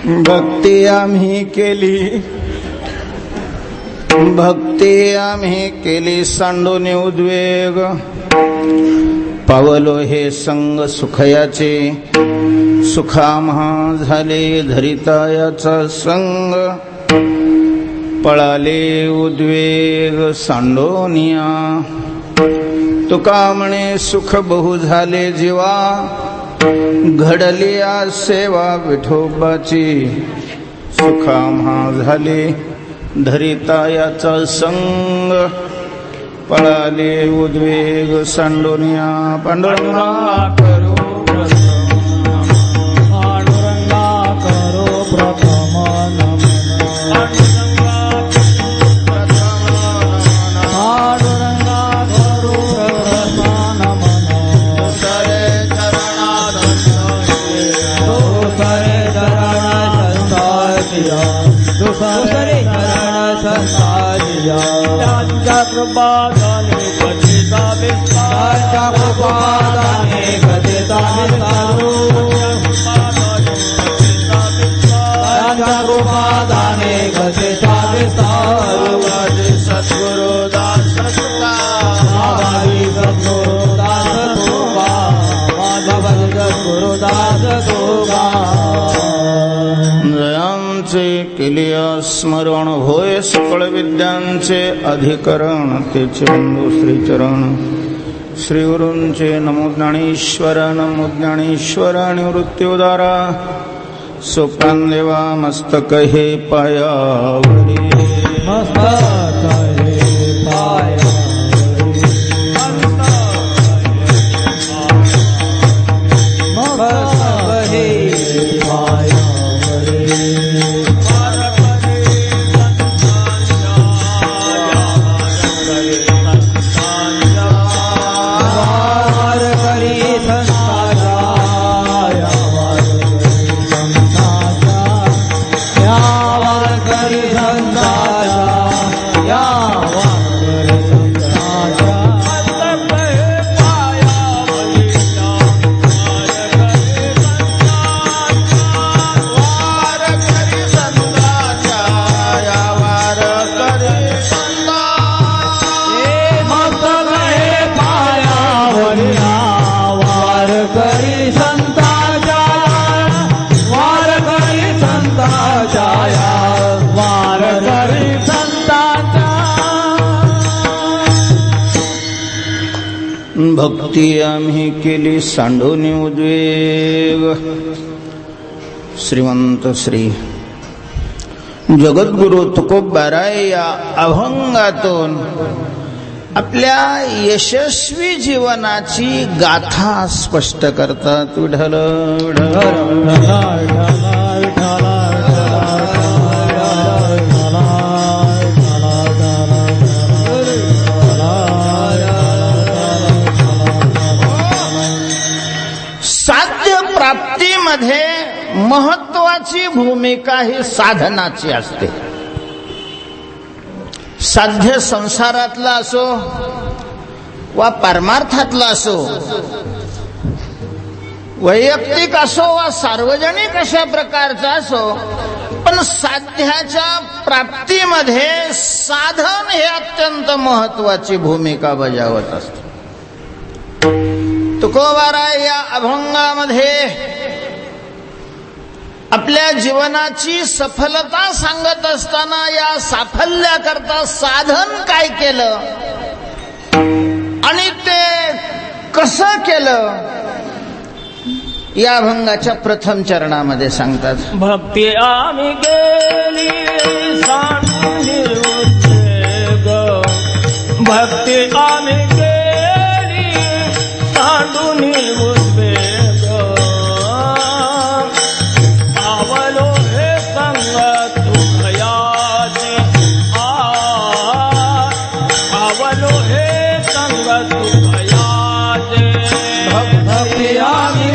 भक्ती आम्ही केली सांडूनी उद्वेग, पावलो हे संग सुखयाचे, सुखामहा झाले धरितायाचा संग, पळाले उद्वेग सांडोनिया, तुका म्हणे सुख बहु झाले जीवा, घडली आज सेवा विठोबाची, सुखामहा झाले धरितायाचा संग, पळाले उद्वेग सांडोनिया. पांडुरंगा करो प्रथम कृपादाने कथिता विस्तार, कृपादाने कथिता विस्तार, कृपादाने कथिता विस्तार, सद्गुरु दास सद्गुरु दास तुगा, सद्गुरु दास तुगा. जयांचे केलिया स्मरण होय सकळ विद्यांचे अधिकरण, तेचे बंधू श्रीचरण. श्री गुरूंचे नमो ज्ञानेश्वर, नमो ज्ञानेश्वर निवृत्त्योदारा, सोपान देवा मस्तक हे पायावरी, मस्तक हे पायावरी, मस्तक हे पायावरी. भक्ती आम्ही केली सांडूनी उद्वेग. श्रीमंत श्री जगद्गुरु तुकोबाराय या अभंगातून आपल्या यशस्वी जीवनाची गाथा स्पष्ट करतात. विठ्ठल साध्य प्राप्तीमध्ये महत्वाची भूमिका ही साधनाची असते. साध्य संसारातला असो वा परमार्थातला असो, वैयक्तिक असो वा सार्वजनिक अशा प्रकारचा असो, पण साध्याच्या प्राप्तीमध्ये साधन हे अत्यंत महत्वाची भूमिका बजावत असते. तुकोबाराय या अभंगामध्ये आपल्या जीवनाची सफलता सांगत असताना या साफल्याकरता साधन काय केलं आणि ते कसं केलं या अभंगाच्या प्रथम चरणामध्ये सांगतात. भक्ती आम्ही गेली सांडूनी उद्वेग, भक्ती आम्ही गेली सांडूनी उद्वेग, पावलो हे संग तुझयाचे, पावलो हे संग तुझयाचे. भक्ती आम्ही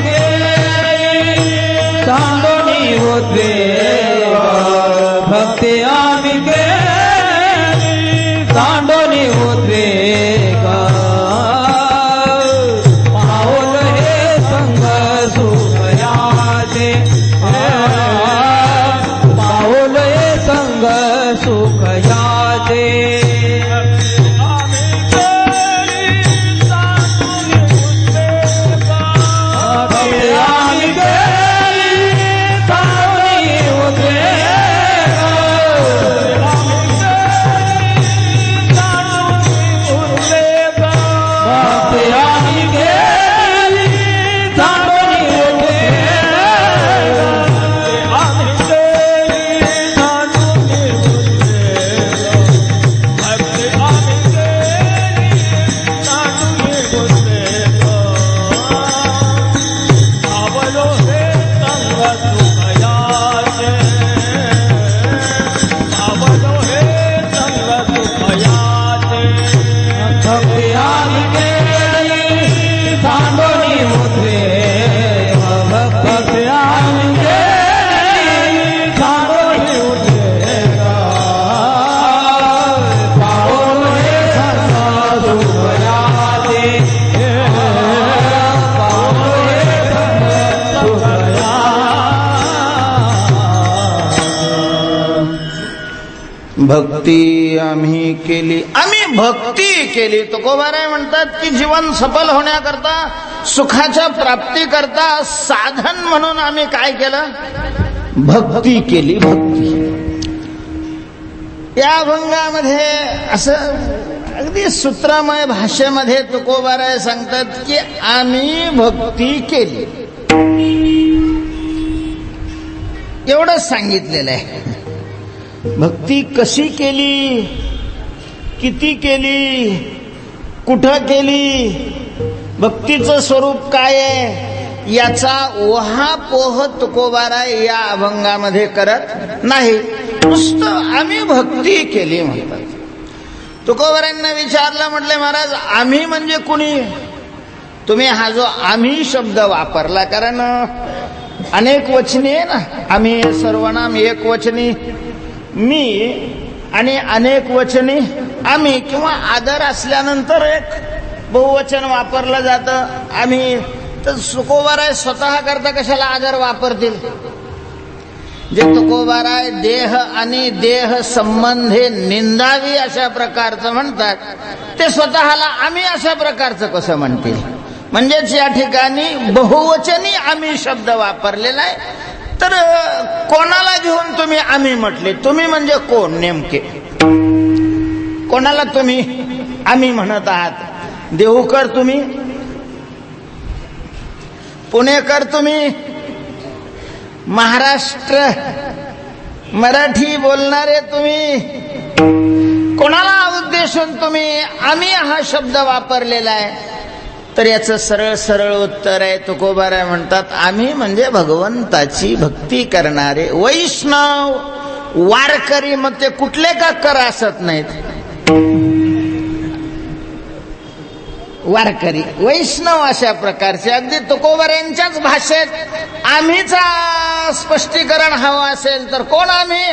सांडूनी उद्वेग, भक्ती आम्ही केली सांडूनी उद्वेग, पाऊल हे संग सुखयाचे, भक्ती आम्ही केली, आम्ही भक्ती केली. तुकोबाराय म्हणतात की जीवन सफल होण्याकरता, सुखाच्या प्राप्तीकरता साधन म्हणून आम्ही काय केलं? भक्ती केली. भक्ती. या अभंगामध्ये असं अगदी सूत्रमय भाषेमध्ये तुकोबाराय सांगतात की आम्ही भक्ती केली, एवढंच सांगितलेलं आहे. भक्ती कशी केली, किती केली, कुठं केली, भक्तीचं स्वरूप काय आहे, याचा ओहापोह तुकोबाराय या अभंगामध्ये करत नाही. नुसतं आम्ही भक्ती केली म्हणतात. तुकोबारायांना विचारलं, म्हटले महाराज आम्ही म्हणजे कुणी? तुम्ही हा जो आम्ही शब्द वापरला, कारण अनेक वचनी आहे ना, आम्ही सर्वनाम एक वचनी मी आणि अनेक वचनी आम्ही, किंवा आदर असल्यानंतर एक बहुवचन वापरलं जातं आम्ही. तर तुकोबाराय स्वतः करता कशाला आदर वापरतील? जे तुकोबाराय देह आणि देह संबंधे निंदावी अशा प्रकारचं म्हणतात, ते स्वतःला आम्ही अशा प्रकारचं कसं म्हणतील? म्हणजेच या ठिकाणी बहुवचनी आम्ही शब्द वापरलेला आहे. तर कोणाला घेऊन तुम्ही आम्ही म्हटले? तुम्ही म्हणजे कोण नेमके? कोणाला तुम्ही आम्ही म्हणत आहात? देहूकर तुम्ही, पुणेकर तुम्ही, महाराष्ट्र मराठी बोलणारे तुम्ही, कोणाला उद्देशून तुम्ही आम्ही हा शब्द वापरलेला आहे? तर याचं सरळ सरळ उत्तर आहे, तुकोबाराय म्हणतात आम्ही म्हणजे भगवंताची भक्ती करणारे वैष्णव, वारकरी. मग ते कुठले का कर असत नाहीत, वारकरी वैष्णव अशा प्रकारचे. अगदी तुकोबारायांच्याच भाषेत आम्हीचा स्पष्टीकरण हवं असेल तर कोण आम्ही?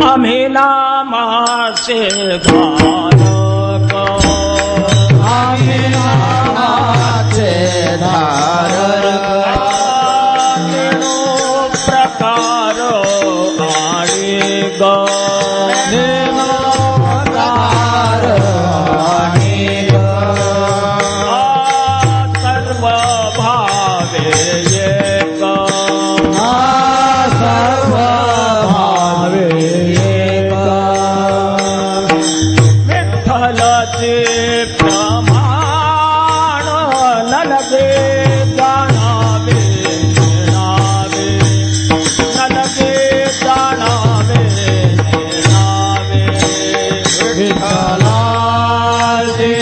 आम्ही नामाचे धारक, आम्ही नामाचे धारक, प्रकार आणि सर्व भावे एक, सर्व भावे एक, विठ्ठलाचे प्रमाण नलगे जाणावे नेणावे, नलगे जाणावे नेणावे, विठ्ठलाचे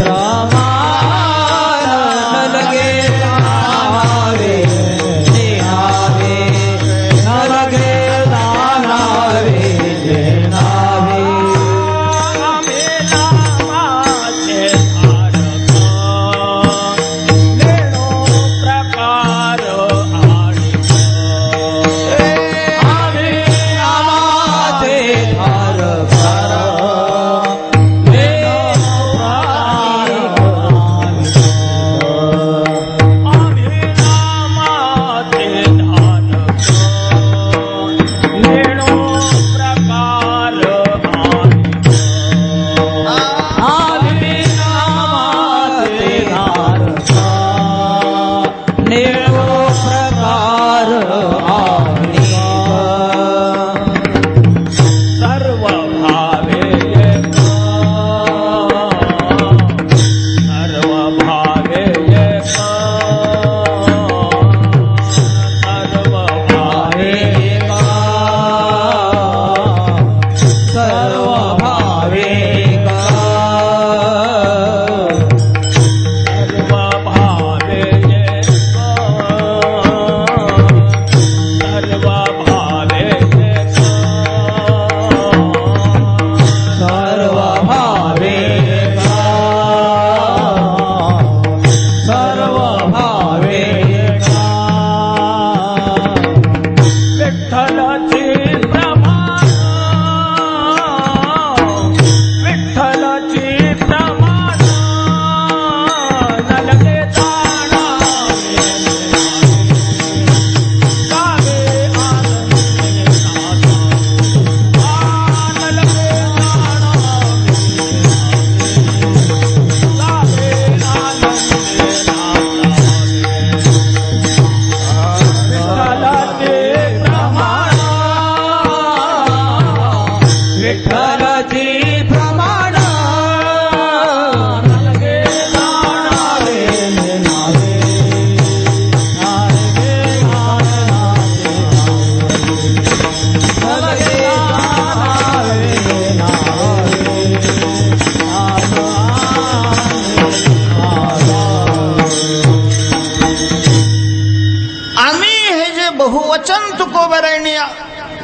प्रमाण नलगे जाणावे नेणावे, नलगे जाणावे नेणावे. आम्ही नामाचे धारक, लेणो प्रकार आणि आम्ही नामाचे धारक, लेणो प्रकार आणि आम्ही नामाचे धारक, लेणो प्रकार आणि आम्ही नामाचे धारक, लेणो प्रकार आणि सर्व भावे एक, सर्व भावे एक, सर्व भावे एक, सर्व भावे एक, सर्व भावे एक, सर्व भावे एक, सर्व भावे एक, सर्व भावे एक. विठ्ठलाचे प्रमाण, विठ्ठलाचे प्रमाण नलगे जाणावे गावे आनंद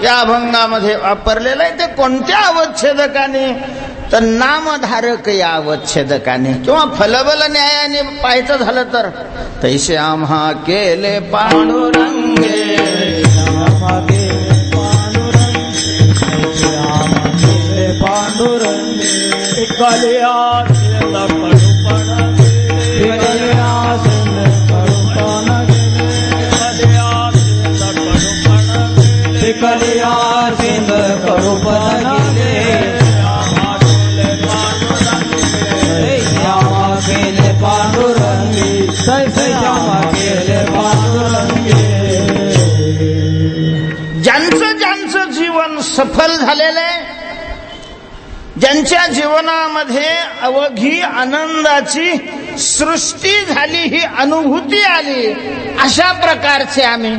या अभंगामध्ये वापरलेलं आहे ते कोणत्या अवच्छेदकाने तर नामधारक या अवच्छेदकाने किंवा फलबल न्यायाने पाहायचं झालं तर तैसे आम्हा केले पांडुरंगे पांडुरंगे कलिया सिंध करुपण गेले पांडुरंगे ज्यांचं ज्यांचं जीवन सफल झालेलं आहे, ज्यांच्या जीवनामध्ये अवघी आनंदाची सृष्टी झाली, ही अनुभूती आली, अशा प्रकारचे आम्ही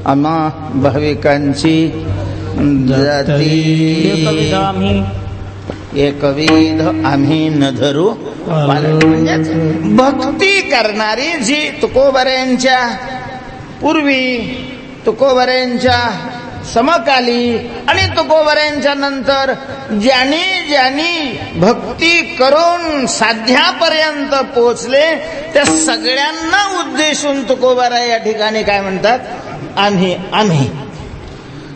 आम्हा भाविकांची जाती एकविध आम्ही न धरू म्हणजेच भक्ती करणारी जी तुकोबऱ्यांच्या पूर्वी, तुकोबऱ्यांच्या समकाली आणि तुकोबऱ्यांच्या नंतर ज्यांनी ज्यांनी भक्ती करून साध्यापर्यंत पोहोचले त्या सगळ्यांना उद्देशून तुकोबरा या ठिकाणी काय म्हणतात, आम्ही आम्ही.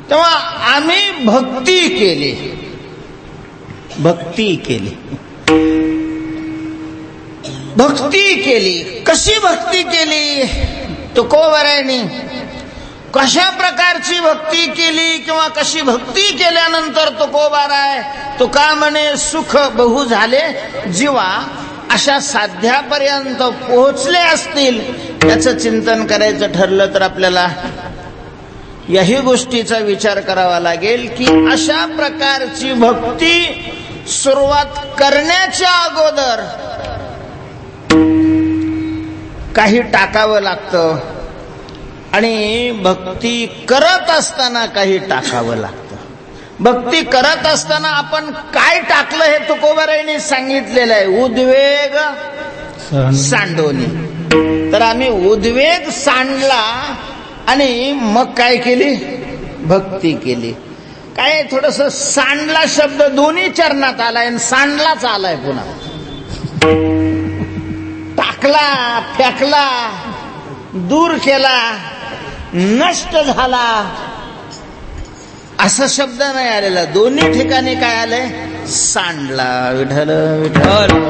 तेव्हा आम्ही भक्ती केली, भक्ती केली, भक्ती केली. कशी भक्ती केली तुकोबऱ्यांनी, कशा प्रकारची भक्ती केली किंवा कशी भक्ती केल्यानंतर तुकोबाराय तुका म्हणे सुख बहु झाले जीवा अशा साध्यापर्यंत पोहोचले असतील, याचं चिंतन करायचं ठरलं तर आपल्याला याही गोष्टीचा विचार करावा लागेल की अशा प्रकारची भक्ती सुरुवात करण्याच्या अगोदर काही टाकावं लागतं आणि भक्ती करत असताना काही टाकावं लागतं. भक्ती करत असताना आपण काय टाकलं हे तुकोबरायांनी सांगितलेलं आहे, उद्वेग सांडोनी. तर आम्ही उद्वेग सांडला आणि मग काय केली, भक्ती केली. काय थोडस सांडला शब्द दोन्ही चरणात आलाय आणि सांडलाच आलाय पुन्हा. टाकला, फेकला, दूर केला, नष्ट झाला असा शब्द नाही आलेला. दोन्ही ठिकाणी काय आलंय, सांडला. विठ्ठल विठ्ठल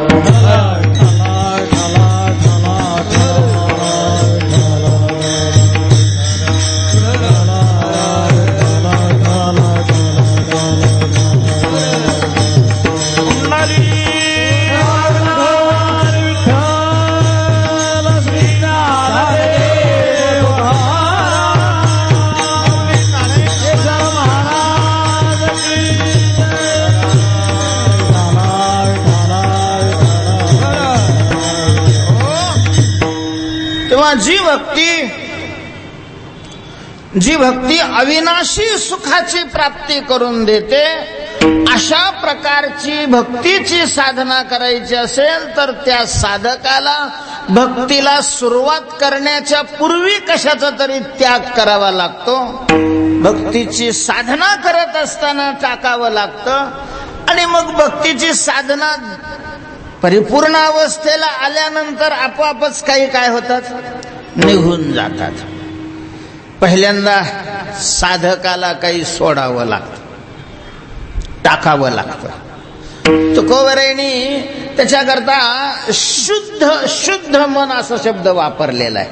जी भक्ती अविनाशी सुखाची प्राप्ती करून देते, अशा प्रकारची भक्तीची साधना करायची असेल तर त्या साधकाला भक्तीला सुरुवात करण्याच्या पूर्वी कशाचा तरी त्याग करावा लागतो. भक्तीची साधना करत असताना टाकावं लागतं आणि मग भक्तीची साधना परिपूर्ण अवस्थेला आल्यानंतर आपोआपच काही काय होतात, निघून जातात. पहिल्यांदा साधकाला काही सोडावं लागतं, टाकावं लागतं. तुकोबरायांनी त्याच्याकरता शुद्ध शुद्ध मन असा शब्द वापरलेला आहे.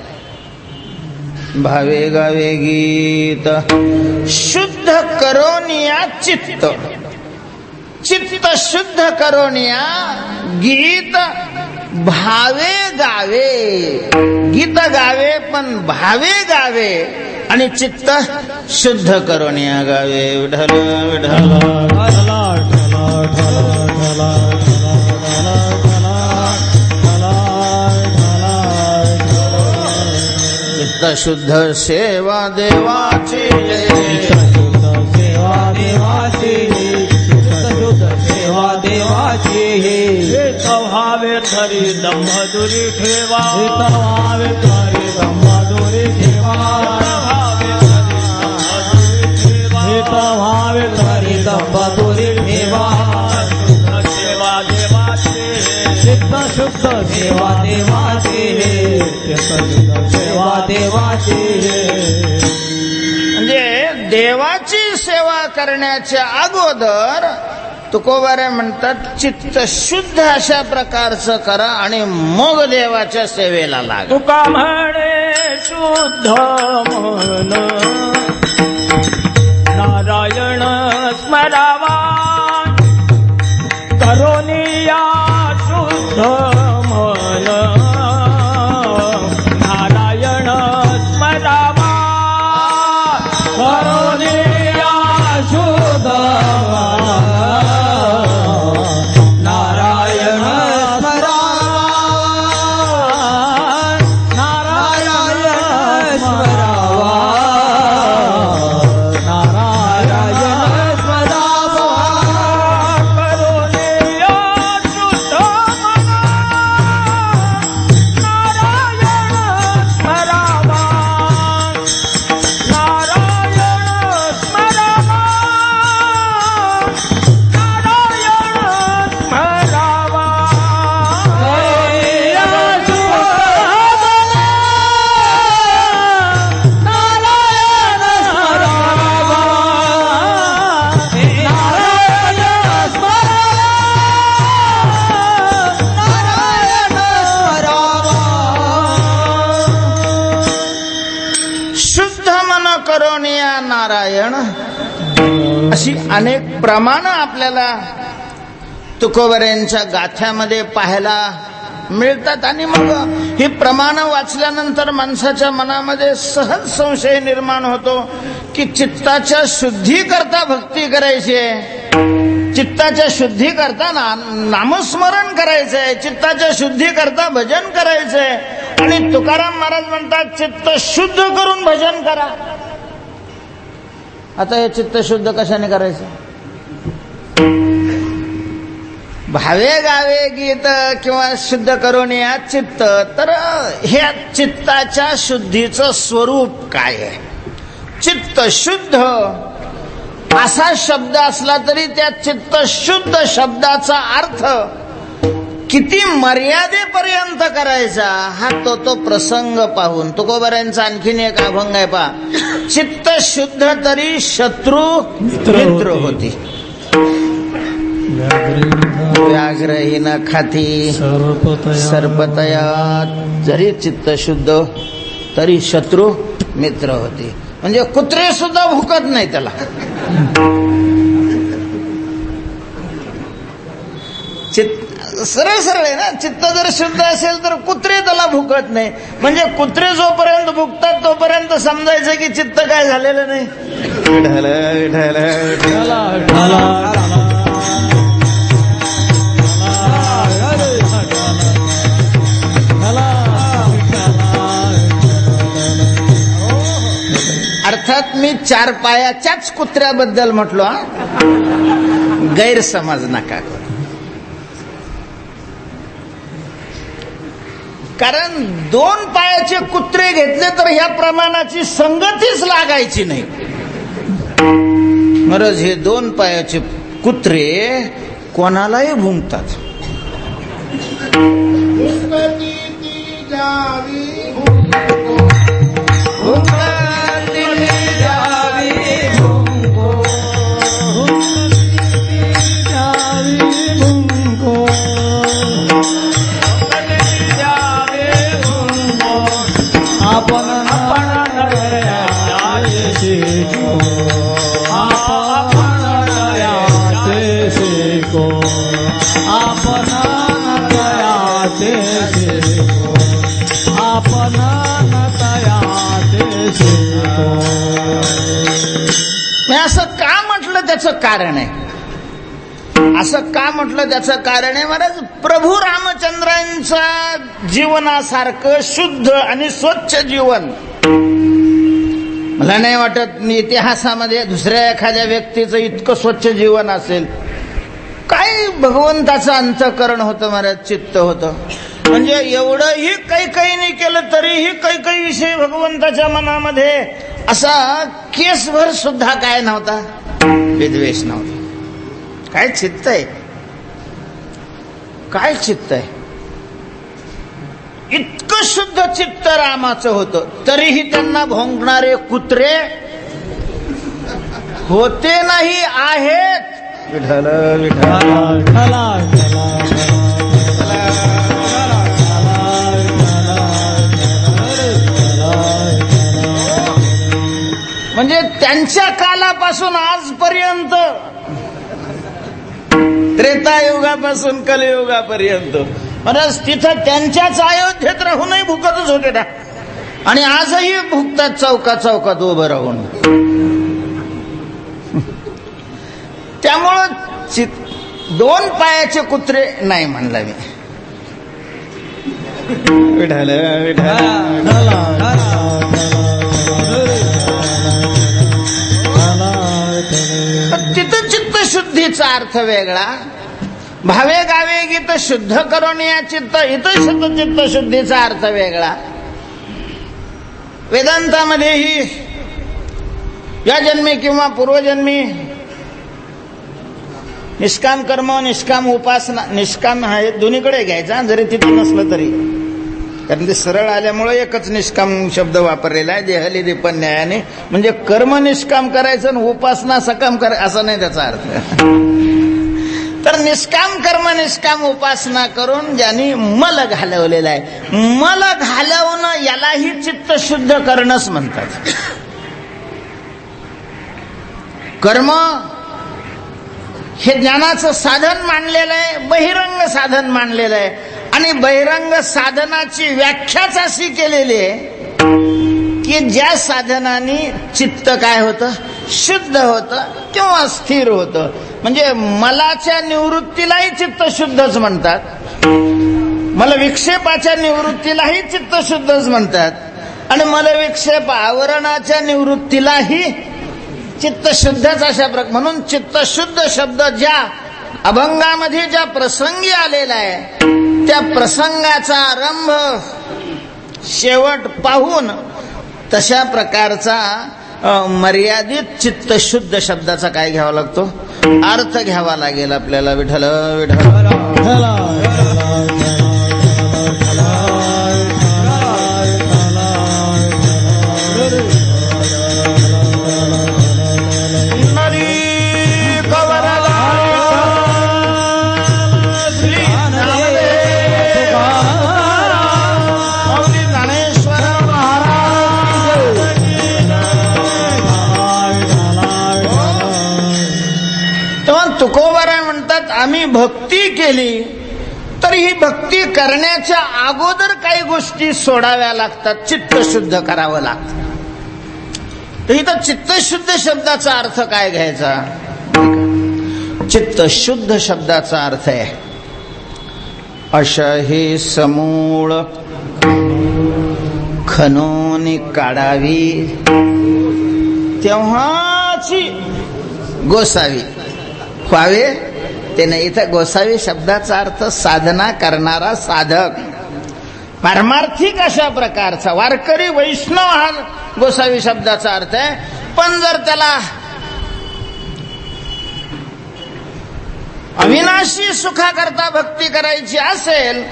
भावे गावे गीत शुद्ध करोनिया चित्त, चित्त शुद्ध करोनिया गीत भावे गावे. गीत गावे पण भावे गावे आणि चित्त शुद्ध करोनिया गावे. विठ्ठल विठ्ठल चित्त शुद्ध सेवा देवाची, सेवा देवाची, सेवा देवाची. भावे तरी दंभदुरी ठेवा, भावे तरी दंभदुरी ठेवा, भावे तरी सेवा देवाची म्हणजे देवाची सेवा करण्याच्या अगोदर तुकोबारे म्हणतात चित्त शुद्ध अशा प्रकारचं करा आणि मग देवाच्या सेवेला लागा. तुका म्हणे शुद्ध मन नारायण स्मरावा करोनिया शुद्ध मन नारायण स्मरावा करोनिया शुद्ध नारायण स्मरावा नारायण स्मरावा नारायण स्मरावा करोनिया शुद्ध मन नारायण स्मरावा नारायण स्मरावा शुद्ध मन करोनिया नारायण अशी अनेक प्रमाणं आपल्याला तुकोबऱ्यांच्या गाथ्यामध्ये पाहायला मिळतात. आणि मग ही प्रमाणं वाचल्यानंतर माणसाच्या मनामध्ये सहज संशय निर्माण होतो की चित्ताच्या शुद्धीकरता भक्ती करायची आहे, चित्ताच्या शुद्धीकरता नामस्मरण करायचंय, चित्ताच्या शुद्धीकरता भजन करायचंय. आणि तुकाराम महाराज म्हणतात चित्त शुद्ध करून भजन करा. आता हे चित्त शुद्ध कशाने करायचं? भावे गावे गीत किंवा शुद्ध करून या चित्त. तर ह्या चित्ताच्या शुद्धीचं स्वरूप काय आहे? चित्त शुद्ध असा शब्द असला तरी त्या चित्त शुद्ध शब्दाचा अर्थ किती मर्यादेपर्यंत करायचा हा तो प्रसंग पाहून तुकोबऱ्यांचा आणखीन एक अभंग आहे पहा. चित्त शुद्ध तरी शत्रू मित्र होती, व्याघ्रहीन खाती सर्पतया. जरी चित्त शुद्ध तरी शत्रू मित्र होती. म्हणजे कुत्रे सुद्धा भुकत नाही त्याला. सरळ सरळ आहे ना. चित्त जर शुद्ध असेल तर कुत्रे त्याला भुकत नाही. म्हणजे कुत्रे जोपर्यंत भुकतात तोपर्यंत समजायचं की चित्त काय झालेलं नाही. अर्थात मी चार पायाच्याच कुत्र्याबद्दल म्हटलो हा, गैरसमज नका करू. कारण दोन पायाचे कुत्रे घेतले तर ह्या प्रमाणाची संगतीच लागायची नाही. महाराज हे दोन पायाचे कुत्रे कोणालाही भुंकतात. मी असं का म्हटलं त्याचं कारण आहे. असं का म्हटलं त्याचं कारण आहे महाराज. प्रभू रामचंद्रांच्या जीवनासारखं शुद्ध आणि स्वच्छ जीवन मला नाही वाटत इतिहासामध्ये दुसऱ्या एखाद्या व्यक्तीचं इतकं स्वच्छ जीवन असेल. काय भगवंताचं अंतःकरण होतं महाराज, चित्त होतं. म्हणजे एवढंही काही नाही केलं तरीही काही विषय भगवंताच्या मनामध्ये असा केसभर सुद्धा काय नव्हता, विद्वेष नव्हता. काय चित्त आहे, काय चित्त आहे. इतकं शुद्ध चित्त रामाचं होतं, तरीही त्यांना भोंगणारे कुत्रे होते नाही आहेत. विठ्ठल विठ्ठल. म्हणजे त्यांच्या कालापासून आजपर्यंत, त्रेतायुगापासून कलियुगापर्यंत, म्हणून तिथं त्यांच्याच अयोध्येत राहूनही भुकतच होते ना, आणि आजही भुकतात चौका चौकात उभं राहून. त्यामुळं दोन पायाचे कुत्रे नाही म्हणला मी. विठ्ठल तिथं चित्तशुद्धीचा अर्थ वेगळा. भावे गावे गीत शुद्ध करून या चित्त, इथं शुद्ध चित्तशुद्धीचा अर्थ वेगळा. वेदांतामध्येही या जन्मी किंवा पूर्वजन्मी निष्काम कर्म, निष्काम उपासना, निष्काम हे दोन्हीकडे घ्यायचा जरी तिथे नसलं तरी, कारण ते सरळ आल्यामुळे एकच निष्काम शब्द वापरलेला आहे देहली दीपन न्यायाने. म्हणजे कर्म निष्काम करायचं आणि उपासना सकाम करायचं असं नाही त्याचा अर्थ. तर निष्काम कर्म, निष्काम उपासना करून ज्यांनी मल घालवलेला आहे, मल घालवणं यालाही चित्त शुद्ध करणंच म्हणतात. कर्म हे ज्ञानाचं साधन मानलेलं आहे, बहिरंग साधन मानलेलं आहे, आणि बहिरंग साधनाची व्याख्याच अशी केलेली आहे की ज्या साधनाने चित्त काय होतं, शुद्ध होतं किंवा स्थिर होतं. म्हणजे मलाच्या निवृत्तीलाही चित्त शुद्धच म्हणतात, मला विक्षेपाच्या निवृत्तीलाही चित्त शुद्धच म्हणतात, आणि मला विक्षेप आवरणाच्या निवृत्तीलाही चित्त शुद्धच अशा प्रकार. म्हणून चित्तशुद्ध शब्द ज्या अभंगामध्ये ज्या प्रसंगी आलेला आहे त्या प्रसंगाचा आरंभ शेवट पाहून तशा प्रकारचा मर्यादित चित्तशुद्ध शब्दाचा काय घ्यावा लागतो, अर्थ घ्यावा लागेल आपल्याला. विठ्ठल विठ्ठल. तुकोबाराय म्हणतात आम्ही भक्ती केली तर ही भक्ती करण्याच्या अगोदर काही गोष्टी सोडाव्या लागतात, चित्त शुद्ध करावं लागतं. तर इथं चित्तशुद्ध शब्दाचा अर्थ काय घ्यायचा? चित्तशुद्ध शब्दाचा अर्थ आहे अशहे समूळ खणून काढावी तेव्हाची गोसावी व्हावे. त्याने इथं गोसावी शब्दाचा अर्थ साधना करणारा साधक, पारमार्थिक अशा प्रकारचा वारकरी वैष्णव हा गोसावी शब्दाचा अर्थ आहे. पण जर त्याला अविनाशी सुखाकरता भक्ती करायची असेल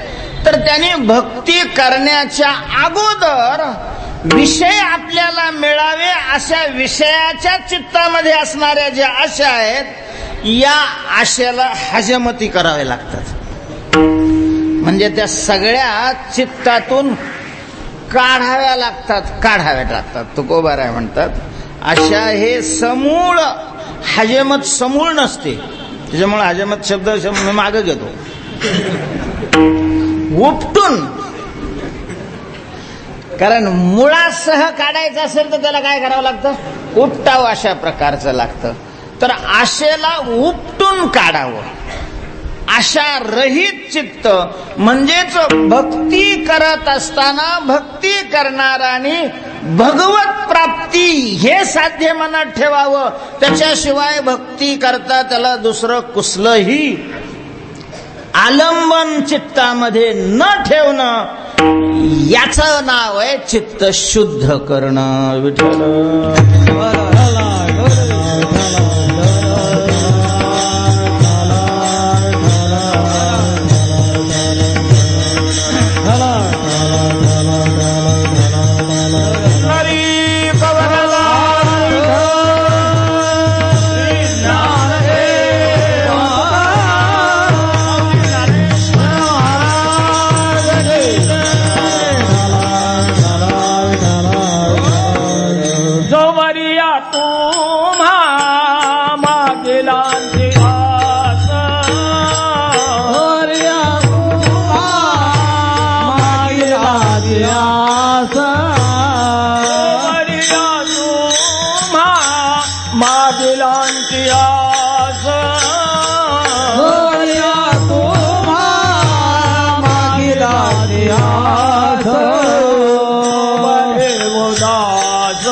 तर त्याने भक्ती करण्याच्या अगोदर विषय आपल्याला मिळावे अशा विषयाच्या चित्तामध्ये असणाऱ्या ज्या आशा आहेत या आशेला हजमती करावे लागतात. म्हणजे त्या सगळ्या चित्तातून काढाव्या लागतात. तुकोबाराय म्हणतात अशा हे समूळ, हजमत समूळ नसते, त्याच्यामुळे हजमत शब्द मी मागे घेतो. उपटून, कारण मुळासह काढायचं असेल तर त्याला काय करावं लागतं, उपटावं अशा प्रकारचं लागतं. तर आशेला उपटून काढावं. आशा रहित चित्त म्हणजेच भक्ती करत असताना भक्ती करणाराने भगवत प्राप्ती हे साध्य मनात ठेवावं. त्याच्याशिवाय भक्ती करता त्याला दुसरं कुसलंही आलंबन चित्तामध्ये न ठेवणं याचं नाव आहे चित्त शुद्ध करणं. विठ्ठल. la तुम्हा मागिलांची आस गोरिया तुम्हा मागिलांची आस गोरिया तुम्हा मागिलांची आस गोरिया तुम्हा मागिलांची आस बरे उदास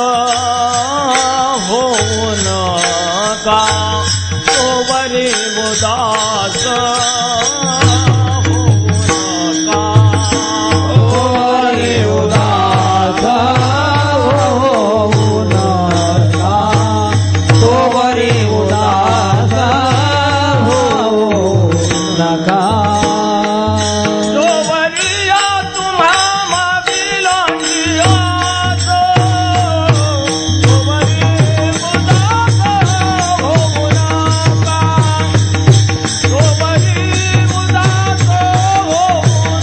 होऊ नका तो बरे उदास होऊ नका गोरी उदास होऊ नका तो बरी उदास होऊ नका जोवरिया तुम्हा मागिलांची आस जोवरी उदास होऊ नका जोवरी उदास होऊ नका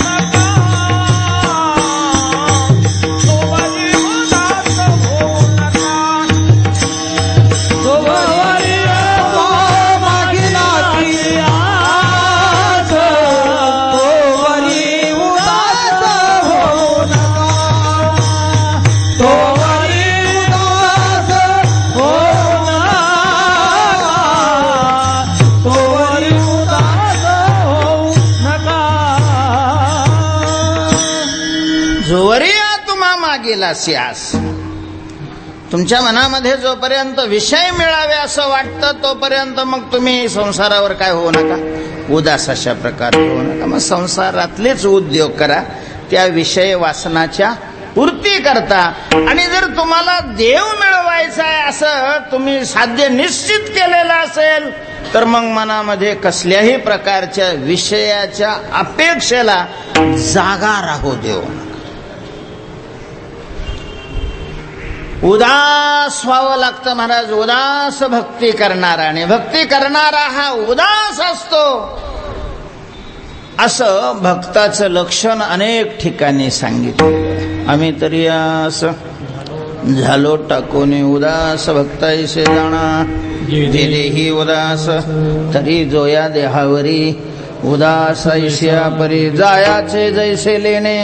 जोवरी उदास होऊ नका गोवरी मागिलाची आस गोवरी उदास होऊ नका गोवरी उदास होऊ नका गोवरी उदास होऊ नका जोवरिया तुम्हा मागेला स्यास. तुमच्या मनामध्ये जोपर्यंत विषय मिळावे असं वाटतं तोपर्यंत मग तुम्ही संसारावर काय होऊ नका, उदास अशा प्रकारे होऊ नका. मग संसारातलेच उद्योग करा त्या विषय वासनाच्या पूर्ती करता. आणि जर तुम्हाला देव मिळवायचा आहे असं तुम्ही साध्य निश्चित केलेलं असेल तर मग मनामध्ये कसल्याही प्रकारच्या विषयाच्या अपेक्षेला जागा राहू देऊ नका. उदास व्हावं लागतं महाराज. उदास भक्ती करणारा, आणि भक्ती करणारा हा उदास असतो असं भक्ताचं लक्षण अनेक ठिकाणी सांगितलं. आम्ही तरी असं झालो टाकून उदास भक्ताईसे जाणा देही उदास तरी जोया देहावरी उदास ऐशिया परी जायाचे जैसे लेणे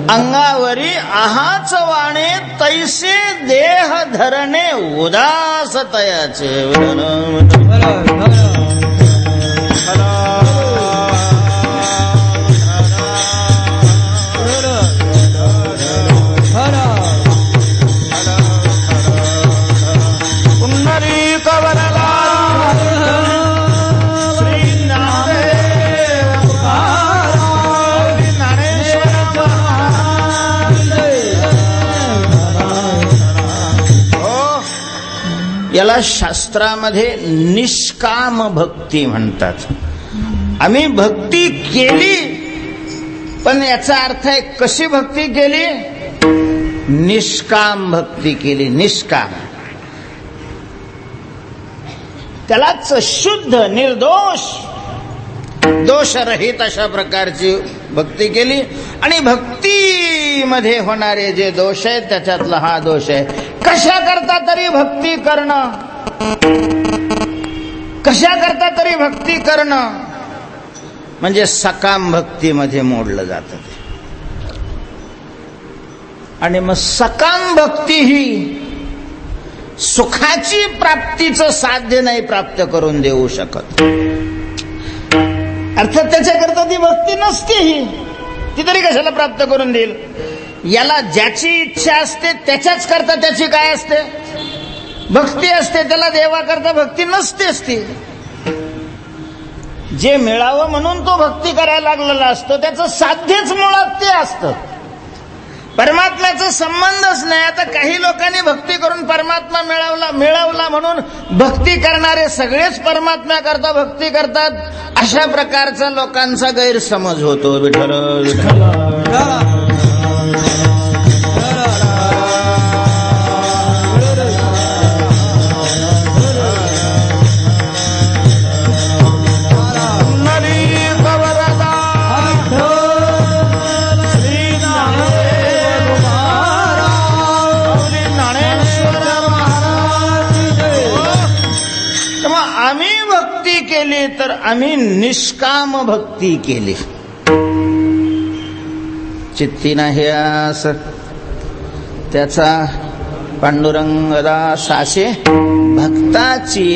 अंगावरी आहाच वाणे तैसे देह धरणे उदास तयाचे. पुंडरीक वरदा श्री ज्ञानदेव ज्ञानेश्वर याला शास्त्रामध्ये निष्काम भक्ती म्हणतात. आम्ही भक्ती केली, पण याचा अर्थ आहे कशी भक्ती केली? निष्काम भक्ती केली. निष्काम त्यालाच शुद्ध निर्दोष दोषरहित अशा प्रकारची भक्ती केली. आणि भक्तीमध्ये होणारे जे दोष आहेत त्याच्यातला हा दोष आहे. कशा करता तरी भक्ती करणं, कशा करता तरी भक्ती करणं म्हणजे सकाम भक्तीमध्ये मोडलं जातं ते. आणि मग सकाम भक्ती ही सुखाची प्राप्तीचं साध्य नाही प्राप्त करून देऊ शकत. अर्थात त्याच्याकरता ती भक्ती नसते. ही ती तरी कशाला प्राप्त करून देईल? याला ज्याची इच्छा असते त्याच्याच करता त्याची काय असते? भक्ती असते. त्याला देवाकरता भक्ती नसतेच. ती जे मिळावं म्हणून तो भक्ती करायला लागलेला असतो त्याचं साध्यच मुळात ते असतं. परमात्म्याचा संबंधच नाही. आता काही लोकांनी भक्ती करून परमात्मा मिळवला म्हणून भक्ती करणारे सगळेच परमात्म्या करता भक्ती करतात, अशा प्रकारचा लोकांचा गैरसमज होतो. विठ्ठल विठ्ठल. आम्ही भक्ती केली तर आम्ही निष्काम भक्ती केली. चित्ती नाही असं त्याचा पांडुरंगदास असे भक्ताची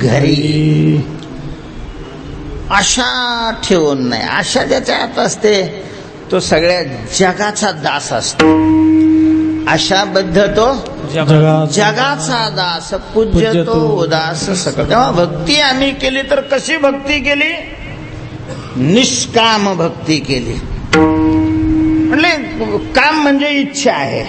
घरी. आशा ठेवून नाही. आशा ज्याच्या हात असते तो सगळ्या जगाचा दास असतो. आशाबद्ध तो जगाचा दास, पूज्य तो उदास सकळ. तेव्हा भक्ती आम्ही केली तर कशी भक्ती केली? निष्काम भक्ती केली. म्हणजे काम म्हणजे इच्छा आहे.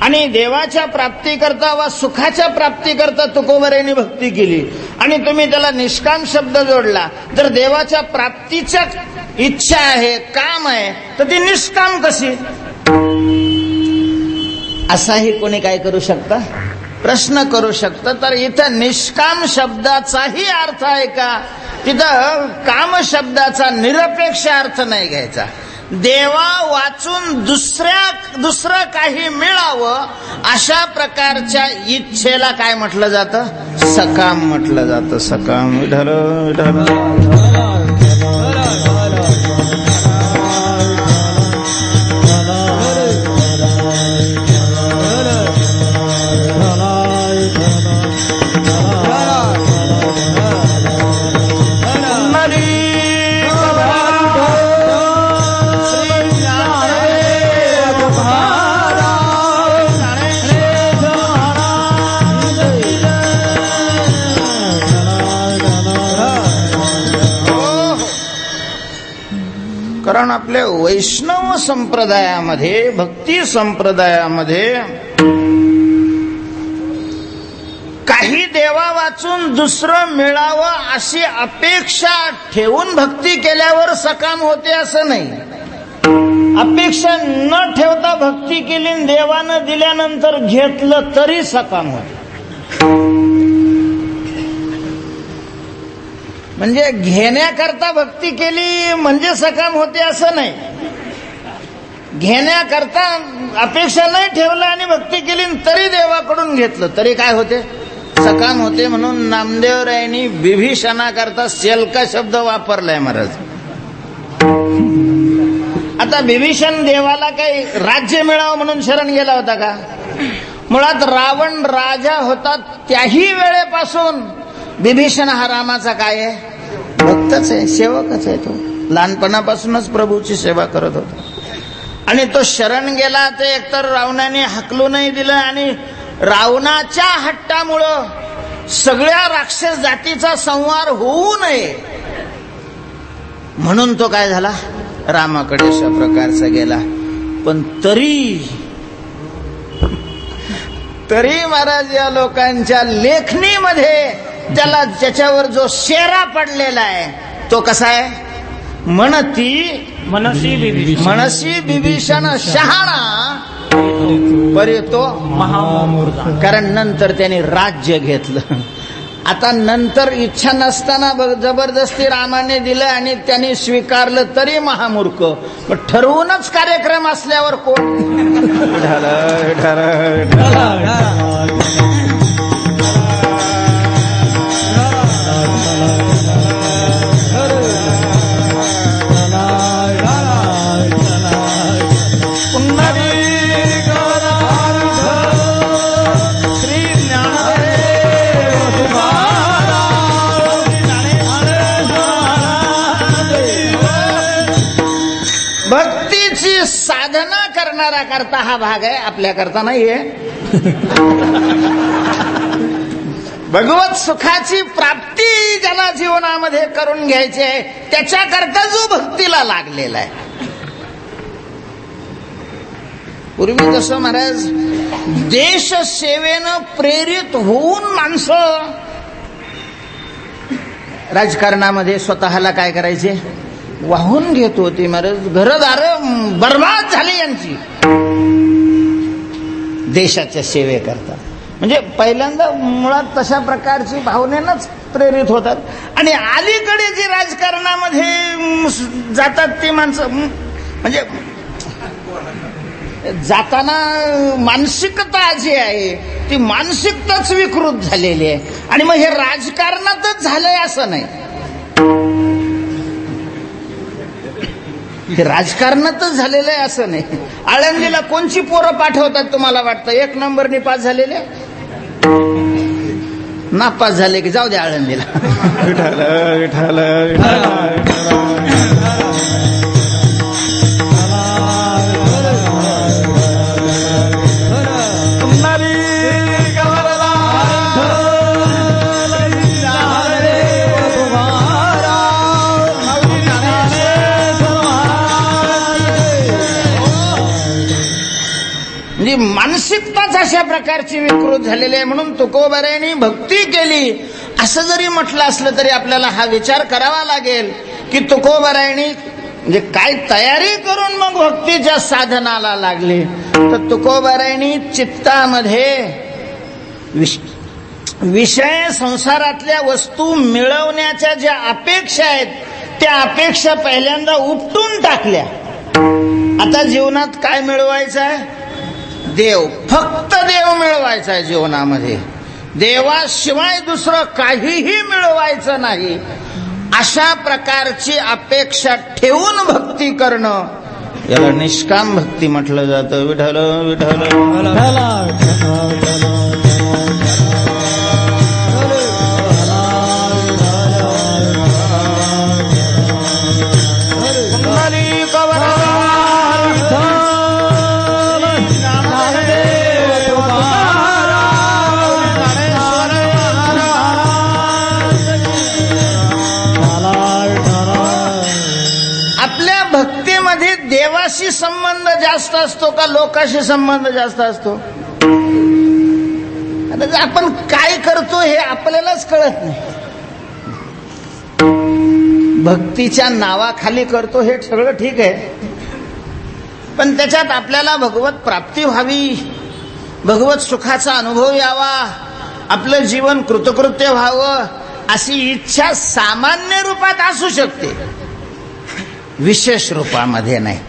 आणि देवाच्या प्राप्तीकरता वा सुखाच्या प्राप्तीकरता तुकोबरेने भक्ती केली आणि तुम्ही त्याला निष्काम शब्द जोडला तर देवाच्या प्राप्तीच्या इच्छा आहे, काम आहे, तर ती निष्काम कशी? असाही कोणी काय करू शकता? प्रश्न करू शकतं. तर इथं निष्काम शब्दाचाही अर्थ आहे का? तिथं काम शब्दाचा निरपेक्ष अर्थ नाही घ्यायचा. देवा वाचून दुसरं काही मिळावं अशा प्रकारच्या इच्छेला काय म्हटलं जातं? सकाम म्हटलं जातं. सकाम. विठ्ठल विठ्ठल. कारण आपल्या वैष्णव संप्रदायामध्ये, भक्ती संप्रदायामध्ये काही देवा वाचून दुसरं मिळावं अशी अपेक्षा ठेवून भक्ती केल्यावर सकाम होते असं नाही. अपेक्षा न ठेवता भक्ती केली, देवानं दिल्यानंतर घेतलं तरी सकाम होते. म्हणजे घेण्याकरता भक्ती केली म्हणजे सकाम होते असं नाही. घेण्याकरता अपेक्षा नाही ठेवलं आणि भक्ती केली तरी देवाकडून घेतलं तरी काय होते? सकाम होते. म्हणून नामदेवरायांनी विभीषणाकरता शेलका शब्द वापरलाय महाराज. आता विभीषण देवाला काही राज्य मिळावं म्हणून शरण गेला होता का? मुळात रावण राजा होता. त्याही वेळेपासून विभीषण हा रामाचा काय आहे? भक्तच आहे, सेवकच आहे. तो लहानपणापासूनच प्रभूची सेवा करत होता. आणि तो शरण गेला ते एकतर रावणाने हाकलू नाही दिलं आणि रावणाच्या हट्टामुळं सगळ्या राक्षस जातीचा संहार होऊ नये म्हणून तो काय झाला? रामाकडे अशा प्रकारचा गेला. पण तरी महाराज या लोकांच्या लेखणीमध्ये त्याला त्याच्यावर जो शेरा पडलेला आहे तो कसा आहे? मनसी विभीषण शहाणा परी तो महामूर्ख. कारण नंतर त्याने राज्य घेतलं. आता नंतर इच्छा नसताना जबरदस्ती रामाने दिलं आणि त्यांनी स्वीकारलं तरी महामूर्ख. पण ठरवूनच कार्यक्रम असल्यावर कोण? भक्तीची साधना करणारा करता हा भाग आहे, आपल्या करता नाहीये. भगवत सुखाची प्राप्ती ज्याला जीवनामध्ये करून घ्यायची आहे त्याच्याकरता जो भक्तीला लागलेला आहे. पूर्वी जसं महाराज देश सेवेनं प्रेरित होऊन माणसं राजकारणामध्ये स्वतःला काय करायचे? वाहून घेत होती. महाराज घरदार बर्बाद झाली यांची देशाच्या सेवेकरता. म्हणजे पहिल्यांदा मुळात तशा प्रकारची भावनेनंच प्रेरित होतात. आणि अलीकडे जी राजकारणामध्ये जातात ती माणसं म्हणजे जाताना मानसिकता जी आहे ती मानसिकताच विकृत झालेली आहे. आणि मग हे राजकारणातच झालंय असं नाही, हे राजकारणातच झालेलं आहे असं नाही. आळंदीला कोणची पोरं पाठवतात तुम्हाला वाटतं? 1 नंबरनी पास झालेले, नापास झाले की जाऊ द्या आळंदीला. विठ्ठल विठ्ठल म्हणजे मानसिकताच अशा प्रकारची विकृत झालेली आहे. म्हणून तुकोबारायांनी भक्ती केली असं जरी म्हटलं असलं तरी आपल्याला हा विचार करावा लागेल की तुकोबारायांनी म्हणजे काय तयारी करून मग भक्तीच्या साधनाला लागले. तर तुकोबारायांनी चित्तामध्ये विषय संसारातल्या वस्तू मिळवण्याच्या ज्या अपेक्षा आहेत त्या अपेक्षा पहिल्यांदा उपटून टाकल्या. आता जीवनात काय मिळवायचं आहे? देव, फक्त देव मिळवायचा आहे जीवनामध्ये. देवाशिवाय दुसरं काहीही मिळवायचं नाही. अशा प्रकारची अपेक्षा ठेवून भक्ती करणं याला निष्काम भक्ती म्हटलं जातं. विठ्ठल विठ्ठल देवाशी संबंध जास्त असतो का लोकाशी संबंध जास्त असतो? आता आपण काय करतो हे आपल्यालाच कळत नाही. भक्तीच्या नावाखाली करतो हे सगळं ठीक आहे, पण त्याच्यात आपल्याला भगवत प्राप्ती व्हावी, भगवत सुखाचा अनुभव यावा, आपलं जीवन कृतकृत्य व्हावं अशी इच्छा सामान्य रूपात असू शकते, विशेष रूपामध्ये नाही.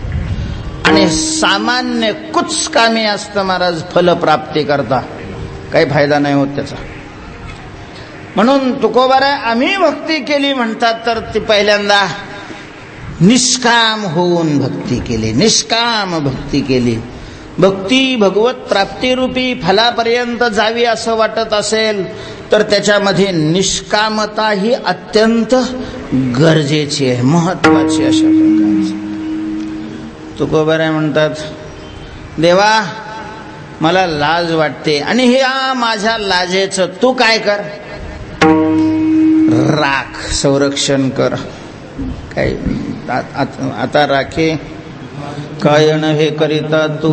आणि सामान्य कुचकामी असतं महाराज फलप्राप्ती करता, काही फायदा नाही होत त्याचा. म्हणून तुकोबारा आम्ही भक्ती केली म्हणतात तर ती पहिल्यांदा निष्काम होऊन भक्ती केली, निष्काम भक्ती केली. भक्ती भगवत प्राप्तीरूपी फलापर्यंत जावी असं वाटत असेल तर त्याच्यामध्ये निष्कामता ही अत्यंत गरजेची आहे, महत्वाची अशा प्रकारची. तुकोबाराय म्हणतात, देवा मला लाज वाटते आणि ह्या माझ्या लाजेचं तू काय कर, राख, संरक्षण कर. काय आता राखे काय नव्हे करिता तू,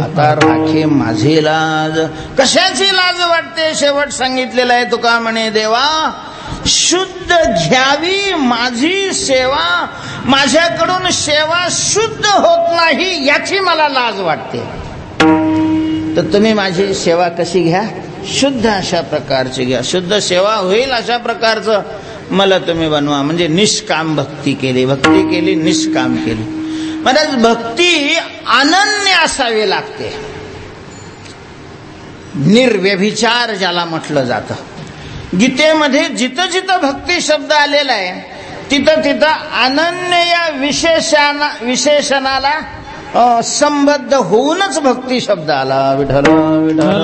आता राखे माझी लाज. कशाची लाज वाटते? शेवट सांगितलेलं आहे तुका म्हणे, देवा शुद्ध घ्यावी माझी सेवा, माझ्याकडून सेवा शुद्ध होत नाही याची मला लाज वाटते. तर तुम्ही माझी सेवा कशी घ्या? शुद्ध अशा प्रकारची घ्या, शुद्ध सेवा होईल अशा प्रकारचं मला तुम्ही बनवा. म्हणजे निष्काम भक्ती केली, भक्ती केली, निष्काम केली. महाराज भक्ती अनन्य असावी लागते, निर्व्यभिचार ज्याला म्हटलं जातं. गीतेमध्ये जिथं जिथं भक्ती शब्द आलेला आहे तिथं तिथं अनन्य या विशेषणाला संबद्ध होऊनच भक्ती शब्द आला. विठ्ठल विठ्ठल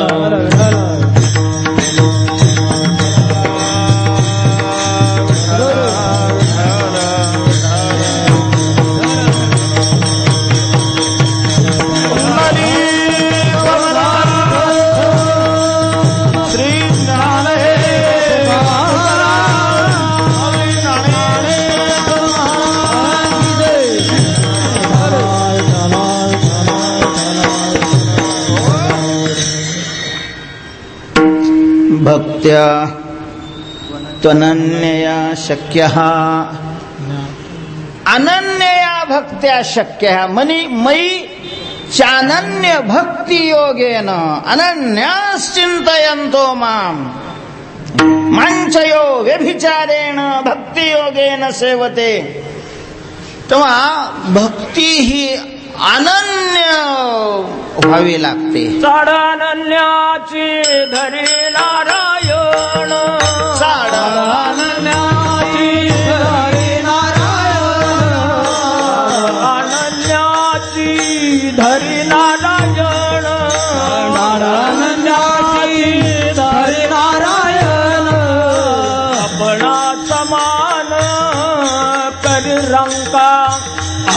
भक्त्या त्वनन्यया शक्यः, अनन्यया भक्त्या शक्यः. मयि चानन्य भक्ति योगेन अनन्याश्चिंतयन्तो माम मांचयो व्यभिचारेण भक्ति योगेन सेवते. तेव्हा भक्ती ही अनन्य व्हावी लागते. चाड अनन्याची धरी नारायण, चाड अनन्याची धरी नारायण, अनन्याची धरी नारायण, अनन्याची धरी नारायण, आपणा समान करी रंका,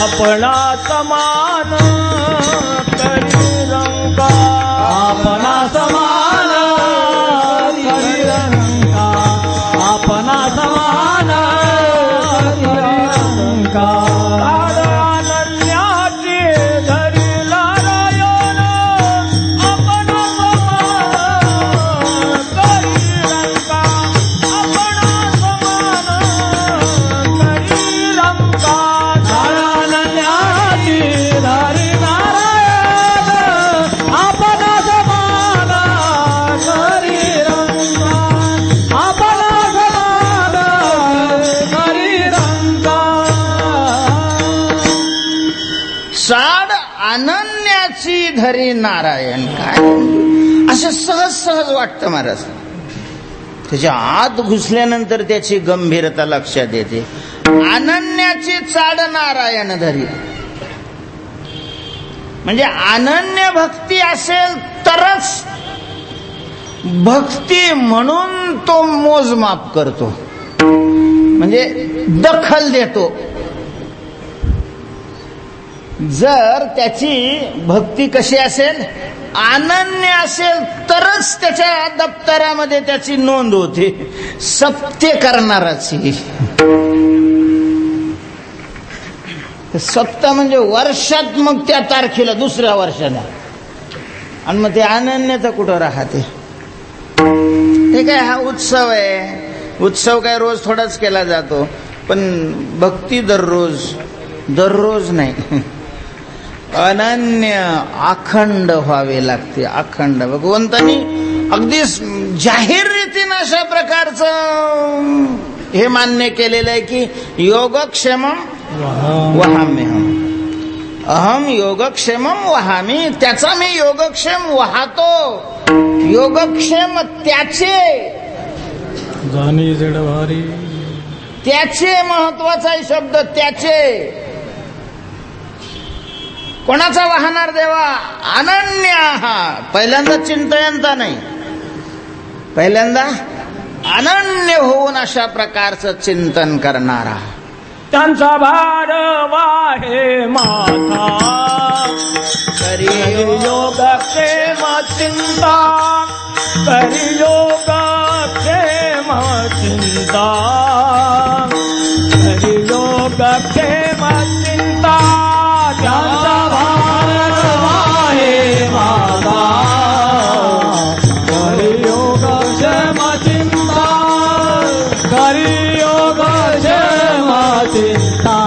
आपणा समान करी रंका, आपणा समान करी रंका, आपणा समान करी रंका. अनन्याची धरी नारायण, आपणा समान करी रंका, आपणा समान करी रंका. अनन्याची धरी नारायण, आपणा समान करी रंका, आपणा समान करी रंका. साड अनन्याची धरी नारायण. काय असं सहज सहज वाटतं महाराज. त्याच्या आत घुसल्यानंतर त्याची गंभीरता लक्षात येते. अनन्याची चाड नारायण धरी, म्हणजे अनन्य भक्ती असेल तरच भक्ती म्हणून तो मोजमाप करतो, म्हणजे दखल देतो. जर त्याची भक्ती कशी असेल, अनन्य असेल तरच त्याच्या दप्तरामध्ये त्याची नोंद होते, सत्य करणाराची. सत्ता म्हणजे वर्षात, मग त्या तारखेला दुसऱ्या वर्षाला, आणि मग ते अनन्यता कुठं राहते. हे काय, हा उत्सव आहे. उत्सव काय रोज थोडाच केला जातो, पण भक्ती दररोज नाही, अनन्य अखंड व्हावे लागते. अखंड भगवंतांनी अगदी जाहीर रीतीनं अशा प्रकारचं हे मान्य केलेलं आहे की योगक्षेमम वहाम्यहम, अहम योगक्षेमम वहामी. त्याचा मी योगक्षेम वाहतो. योगक्षेम त्याचे, जाणी जडवारी, त्याचे महत्वाचा शब्द, त्याचे. कोणाचा वाहणार देवा? अनन्य. पहिल्यांदा चिंतयंता नाही, पहिल्यांदा अनन्य होऊन अशा प्रकारचं चिंतन करणारा. त्यांचा भार वाहे माथा, करी योग प्रेम चिंता, करी योग प्रेम चिंता, करी योग प्रेम चिंता. त्यांचा भार वाहे माथा, करी योग प्रेम चिंता, करी योग प्रेम चिंता,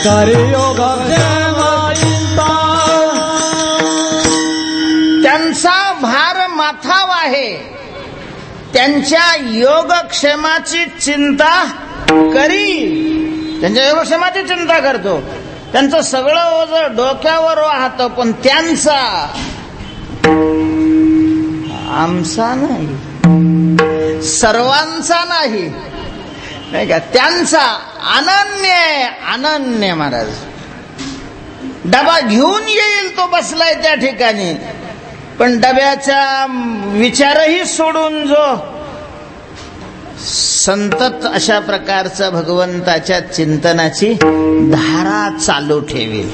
करी योग प्रेम चिंता. त्यांचा भार माथाव आहे, त्यांच्या योगक्षेमाची चिंता करी, त्यांच्या योगक्षेमाची चिंता करतो. त्यांचं सगळं ओझं डोक्यावर वाहतं, पण त्यांचा, आमचा नाही, सर्वांचा नाही, नाही का, त्यांचा अनन्य महाराज. डबा घेऊन येईल तो बसलाय त्या ठिकाणी, पण डब्याचा विचारही सोडून जो संतत अशा प्रकारचं भगवंताच्या चिंतनाची धारा चालू ठेवील,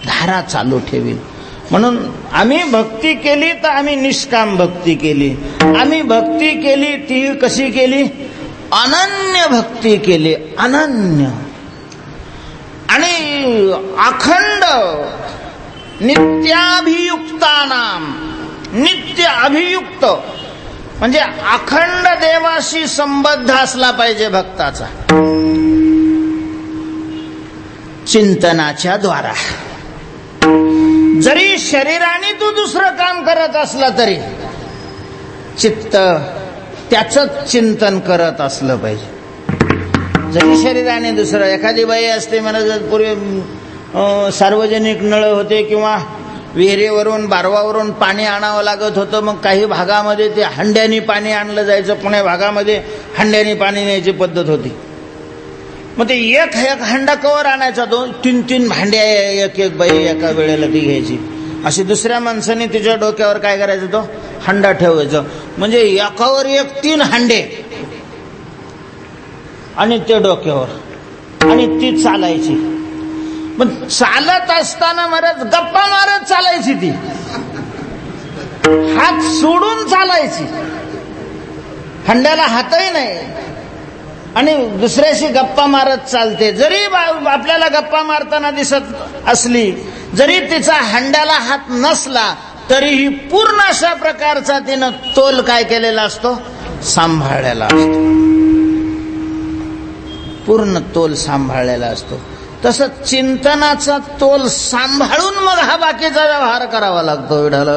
धारा चालू ठेवील. म्हणून आम्ही भक्ती केली तर आम्ही निष्काम भक्ती केली. आम्ही भक्ती केली ती कशी केली? अनन्य भक्ती केली, अनन्य आणि अखंड. नित्याभियुक्तानाम, नित्य अभियुक्त म्हणजे अखंड देवाशी संबद्ध असला पाहिजे भक्ताचा, चिंतनाच्या द्वारा. जरी शरीराने तू दुसरं काम करत असला तरी चित्त त्याच चिंतन करत असलं पाहिजे. जरी शरीराने दुसरं. एखादी बाई असते मला जर पूर्वी सार्वजनिक नळ होते किंवा विहिरीवरून बारवावरून पाणी आणावं लागत होतं. मग काही भागामध्ये ते हंड्यानी पाणी आणलं जायचं. पुणे भागामध्ये हंड्यानी पाणी न्यायची पद्धत होती. मग ते एक हंडा कवर आणायचा. 2-3 भांड्या एक बाई एका वेळेला ती घ्यायची. अशी दुसऱ्या माणसाने तिच्या डोक्यावर काय करायचं, तो हंडा ठेवायचं. म्हणजे एकावर 3 हांडे आणि ते डोक्यावर, आणि ती चालायची. पण चालत असताना महाराज गप्पा मारत चालायची. ती हात सोडून चालायची, हंड्याला हातही नाही, आणि दुसऱ्याशी गप्पा मारत चालते. जरी आपल्याला गप्पा मारताना दिसत असली, जरी तिचा हंड्याला हात नसला, तरीही पूर्ण अशा प्रकारचा तिनं तोल काय केलेला असतो, सांभाळलेला असतो. पूर्ण तोल सांभाळलेला असतो. तसं चिंतनाचा तोल सांभाळून मग हा बाकीचा व्यवहार करावा लागतो. विठ्ठल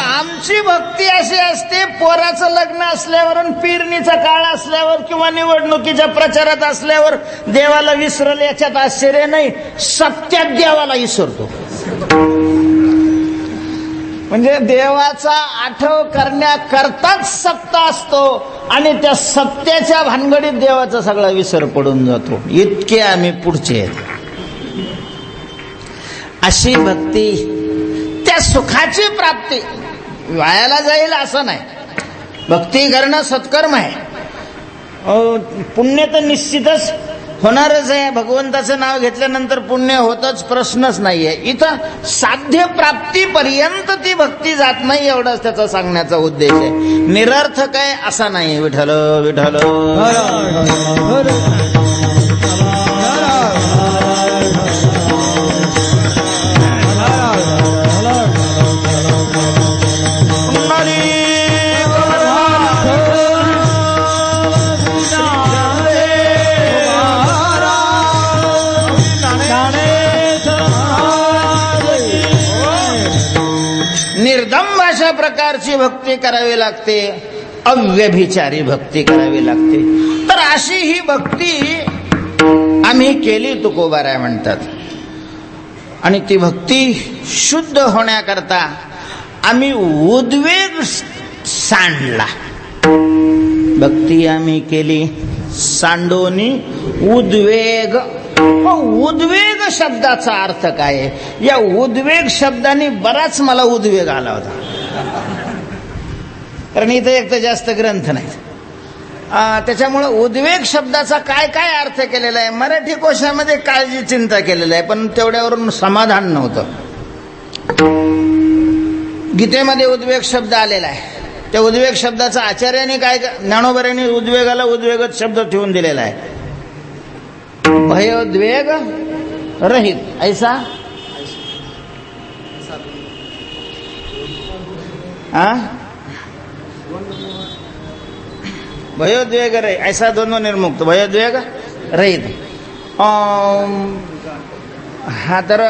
आमची भक्ती अशी असते, पोराचं लग्न असल्यावर, पेरणीचा काळ असल्यावर किंवा निवडणुकीच्या प्रचारात असल्यावर देवाला विसरल याच्यात आश्चर्य नाही. सत्यात देवाला विसरतो. म्हणजे देवाचा आठव करण्याकरताच सत्ता असतो, आणि त्या सत्याच्या भानगडीत देवाचा सगळा विसर पडून जातो. इतके आम्ही पुढचे आहेत. अशी भक्ती, त्या सुखाची प्राप्ती वायाला जाईल असं नाही. भक्ती करणं सत्कर्म आहे. पुण्य तर निश्चितच होणारच आहे. भगवंताचं नाव घेतल्यानंतर पुण्य होतच, प्रश्नच नाहीये. इथं साध्य प्राप्तीपर्यंत ती भक्ती जात नाही, एवढाच त्याचा सांगण्याचा उद्देश आहे. निरर्थक आहे असा नाही. विठ्ठल विठ्ठल निर्दम अशा प्रकारची भक्ती करावी लागते. अव्यभिचारी भक्ती करावी लागते. तर अशी ही भक्ती आम्ही केली तुकोबाराय म्हणतात. आणि ती भक्ती शुद्ध होण्याकरता आम्ही उद्वेग सांडला. भक्ती आम्ही केली सांडोनी उद्वेग. उद्वेग शब्दाचा अर्थ काय आहे? या उद्वेग शब्दाने बराच मला उद्वेग आला होता. कारण इथं एक तर जास्त ग्रंथ नाही, त्याच्यामुळे उद्वेग शब्दाचा काय काय अर्थ केलेला आहे मराठी कोशामध्ये काळजी चिंता केलेला आहे, पण तेवढ्यावरून समाधान नव्हतं. गीतेमध्ये उद्वेग शब्द आलेला आहे. त्या उद्वेग शब्दाचा आचार्याने काय, ज्ञानोबरांनी उद्वेगाला उद्वेगच शब्द ठेवून दिलेला आहे. भयोद्वेग रहित ऐसा भयोद्वेग रहित ऐसा द्वंद्व निर्मुक्त भयोद्वेग रहित. हा तर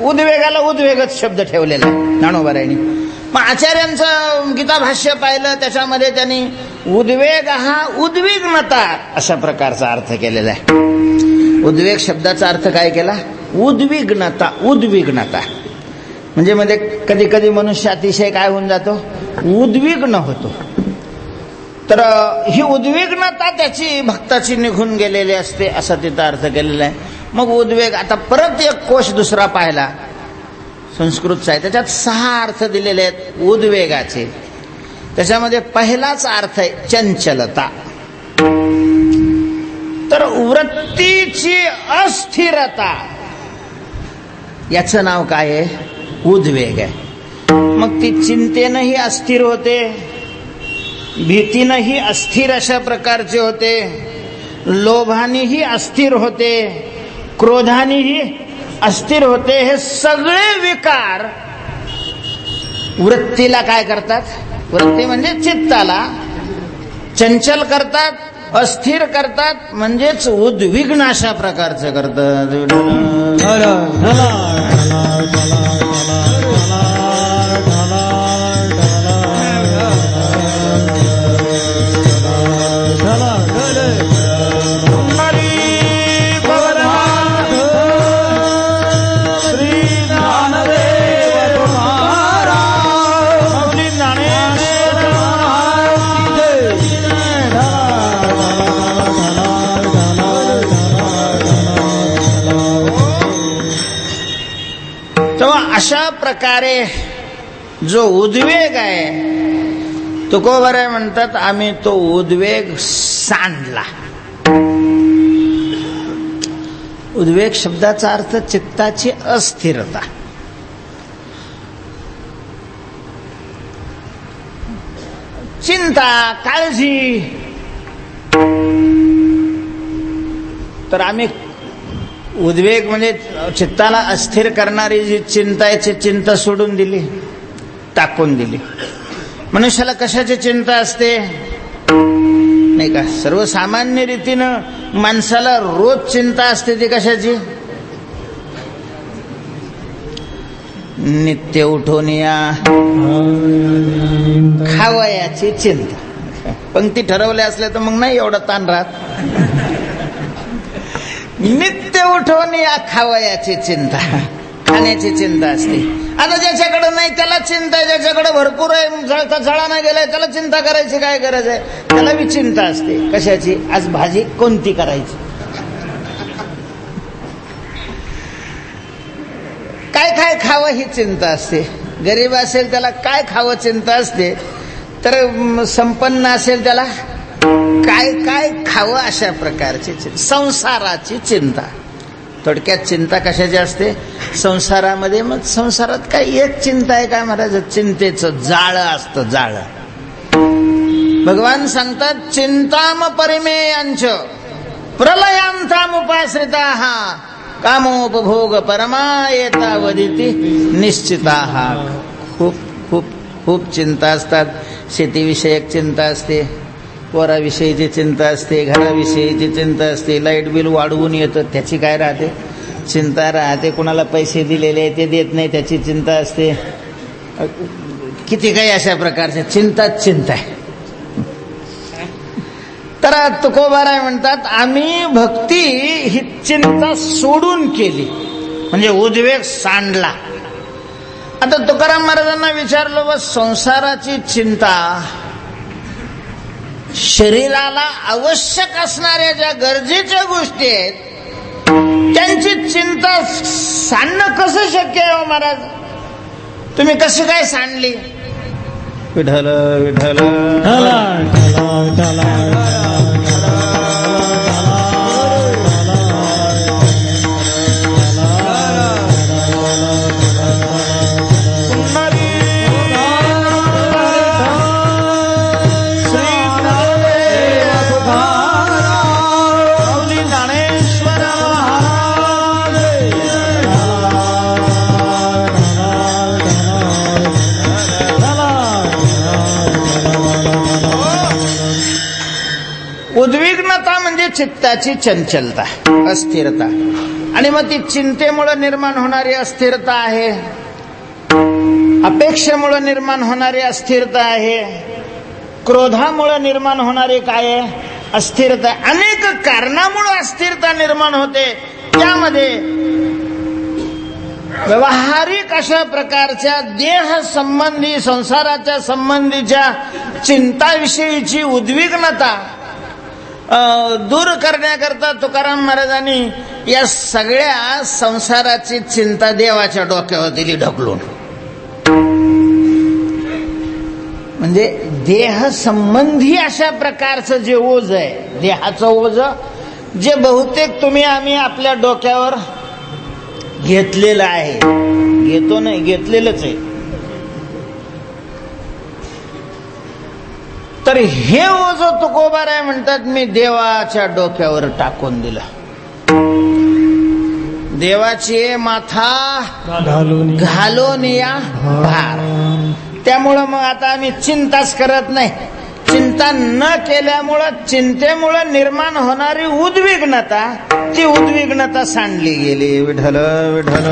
उद्वेगाला उद्वेगच शब्द ठेवलेला आहे ज्ञानोबरांनी. मग आचार्यांचं गीता भाष्य पाहिलं, त्याच्यामध्ये त्यांनी उद्वेग हा उद्विग्नता अशा प्रकारचा अर्थ केलेला आहे. उद्वेग शब्दाचा अर्थ काय केला? उद्विग्नता. उद्विग्नता म्हणजे मध्ये कधी कधी मनुष्य अतिशय काय होऊन जातो, उद्विग्न होतो. तर ही उद्विग्नता त्याची भक्ताची निघून गेलेली असते असा तिथं अर्थ केलेला आहे. मग उद्वेग, आता परत एक कोश दुसरा पाहिला संस्कृतचा आहे, त्याच्यात 6 अर्थ दिलेले आहेत उद्वेगाचे. त्याच्यामध्ये पहिलाच अर्थ आहे चंचलता. तर वृत्तीची अस्थिरता, याचं नाव काय आहे? उद्वेग आहे. मग ती चिंतेनंही अस्थिर होते, भीतीनंही अस्थिर अशा प्रकारचे होते, लोभानेही अस्थिर होते, क्रोधानेही अस्थिर होते. हे सगळे विकार वृत्तीला काय करतात? वृत्ती म्हणजे चित्ताला चंचल करतात, अस्थिर करतात म्हणजेच उद्विग्न अशा प्रकारचं करतात. अशा प्रकारे जो उद्वेग आहे तुकोबाराय म्हणतात आम्ही तो उद्वेग सांडला. उद्वेग शब्दाचा अर्थ चित्ताची अस्थिरता. चिंता काळजी. तर आम्ही उद्वेग म्हणजे चित्ताला अस्थिर करणारी जी चिंता आहे चिंता सोडून दिली, टाकून दिली. मनुष्याला कशाची चिंता असते नाही का? सर्वसामान्य रीतीनं माणसाला रोज चिंता असते. ती कशाची? नित्य उठून या खावयाची चिंता. पंक्ती ठरवल्या असल्या तर मग नाही एवढा ताण राहत. नित्य उठून या खावयाची चिंता, खाण्याची चिंता असते. आता ज्याच्याकडे नाही त्याला चिंता आहे, ज्याच्याकडे भरपूर आहे झळा नाही गेलाय त्याला चिंता करायची काय गरज आहे? त्याला बी चिंता असते. कशाची? आज भाजी कोणती करायची, काय काय खावं ही चिंता असते. गरीब असेल त्याला काय खावं चिंता असते, तर संपन्न असेल त्याला काय काय खावं अशा प्रकारची संसाराची चिंता. थोडक्यात चिंता कशाची असते संसारामध्ये? मग संसारात काही एक चिंता आहे काय महाराज? चिंतेचं जाळं असतं, जाळं. भगवान सांगतात चिंताम परिमेयांच प्रलयांतामुपाश्रिताः कामोपभोग परमायेतावदिति निश्चिताः. खूप खूप खूप चिंता असतात. शेतीविषयक चिंता असते, पोराविषयीची चिंता असते, घराविषयीची चिंता असते, लाईट बिल वाढवून येतं त्याची काय राहते चिंता राहते, कुणाला पैसे दिलेले ते देत नाही त्याची चिंता असते. किती काही अशा प्रकारच्या चिंता आहे. तर तुकोबाराय म्हणतात आम्ही भक्ती ही चिंता सोडून केली म्हणजे उद्वेग सांडला. आता तुकाराम महाराजांना विचारलं व संसाराची चिंता शरीराला आवश्यक असणाऱ्या ज्या गरजेच्या गोष्टी आहेत त्यांची चिंता सांडणं कसं शक्य आहे हो महाराज? तुम्ही कशी काय सांडली? विठ्ठल विठ्ठल उद्विग्नता म्हणजे चित्ताची चंचलता, अस्थिरता. आणि मग ती चिंतेमुळे निर्माण होणारी अस्थिरता आहे, अपेक्षेमुळे निर्माण होणारी अस्थिरता आहे, क्रोधामुळे निर्माण होणारी काय आहे अस्थिरता. अनेक कारणामुळे अस्थिरता निर्माण होते. त्यामध्ये व्यावहारिक अशा प्रकारच्या देह संबंधी संसाराच्या संबंधीच्या चिंताविषयीची उद्विग्नता दूर करण्याकरता तुकाराम महाराजांनी या सगळ्या संसाराची चिंता देवाच्या डोक्यावर दिली ढकलून. म्हणजे देह संबंधी अशा प्रकारचं जे ओझ आहे, देहाचं ओझ जे बहुतेक तुम्ही आम्ही आपल्या डोक्यावर घेतलेलं आहे, घेतो नाही घेतलेलंच आहे. तर हे ओझ तुकोबाराय म्हणतात मी देवाच्या डोक्यावर टाकून दिलं. देवाची माथा घालून या भार. त्यामुळं मग आता आम्ही चिंताच करत नाही. चिंता न केल्यामुळं चिंतेमुळं निर्माण होणारी उद्विग्नता, ती उद्विग्नता सांडली गेली. विठ्ठल विठ्ठल.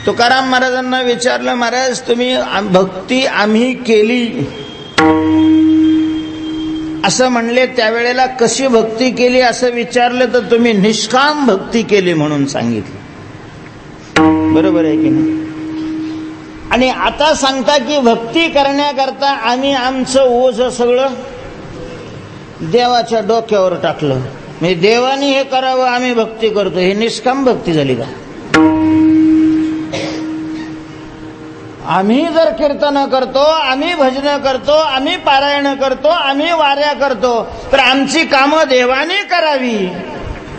तुकाराम महाराजांना विचारलं, महाराज तुम्ही भक्ती आम्ही केली असं म्हणले, त्यावेळेला कशी भक्ती केली असं विचारलं तर तुम्ही निष्काम भक्ती केली म्हणून सांगितलं. बरोबर आहे की नाही? आणि आता सांगता की भक्ती करण्याकरता आम्ही आमचं ओझं सगळं देवाच्या डोक्यावर टाकलं, म्हणजे देवाने हे करावं आम्ही भक्ती करतो. हे निष्काम भक्ती झाली का? आम्ही जर कीर्तन करतो, आम्ही भजन करतो, आम्ही पारायण करतो, आम्ही वाऱ्या करतो, तर आमची कामं देवाने करावी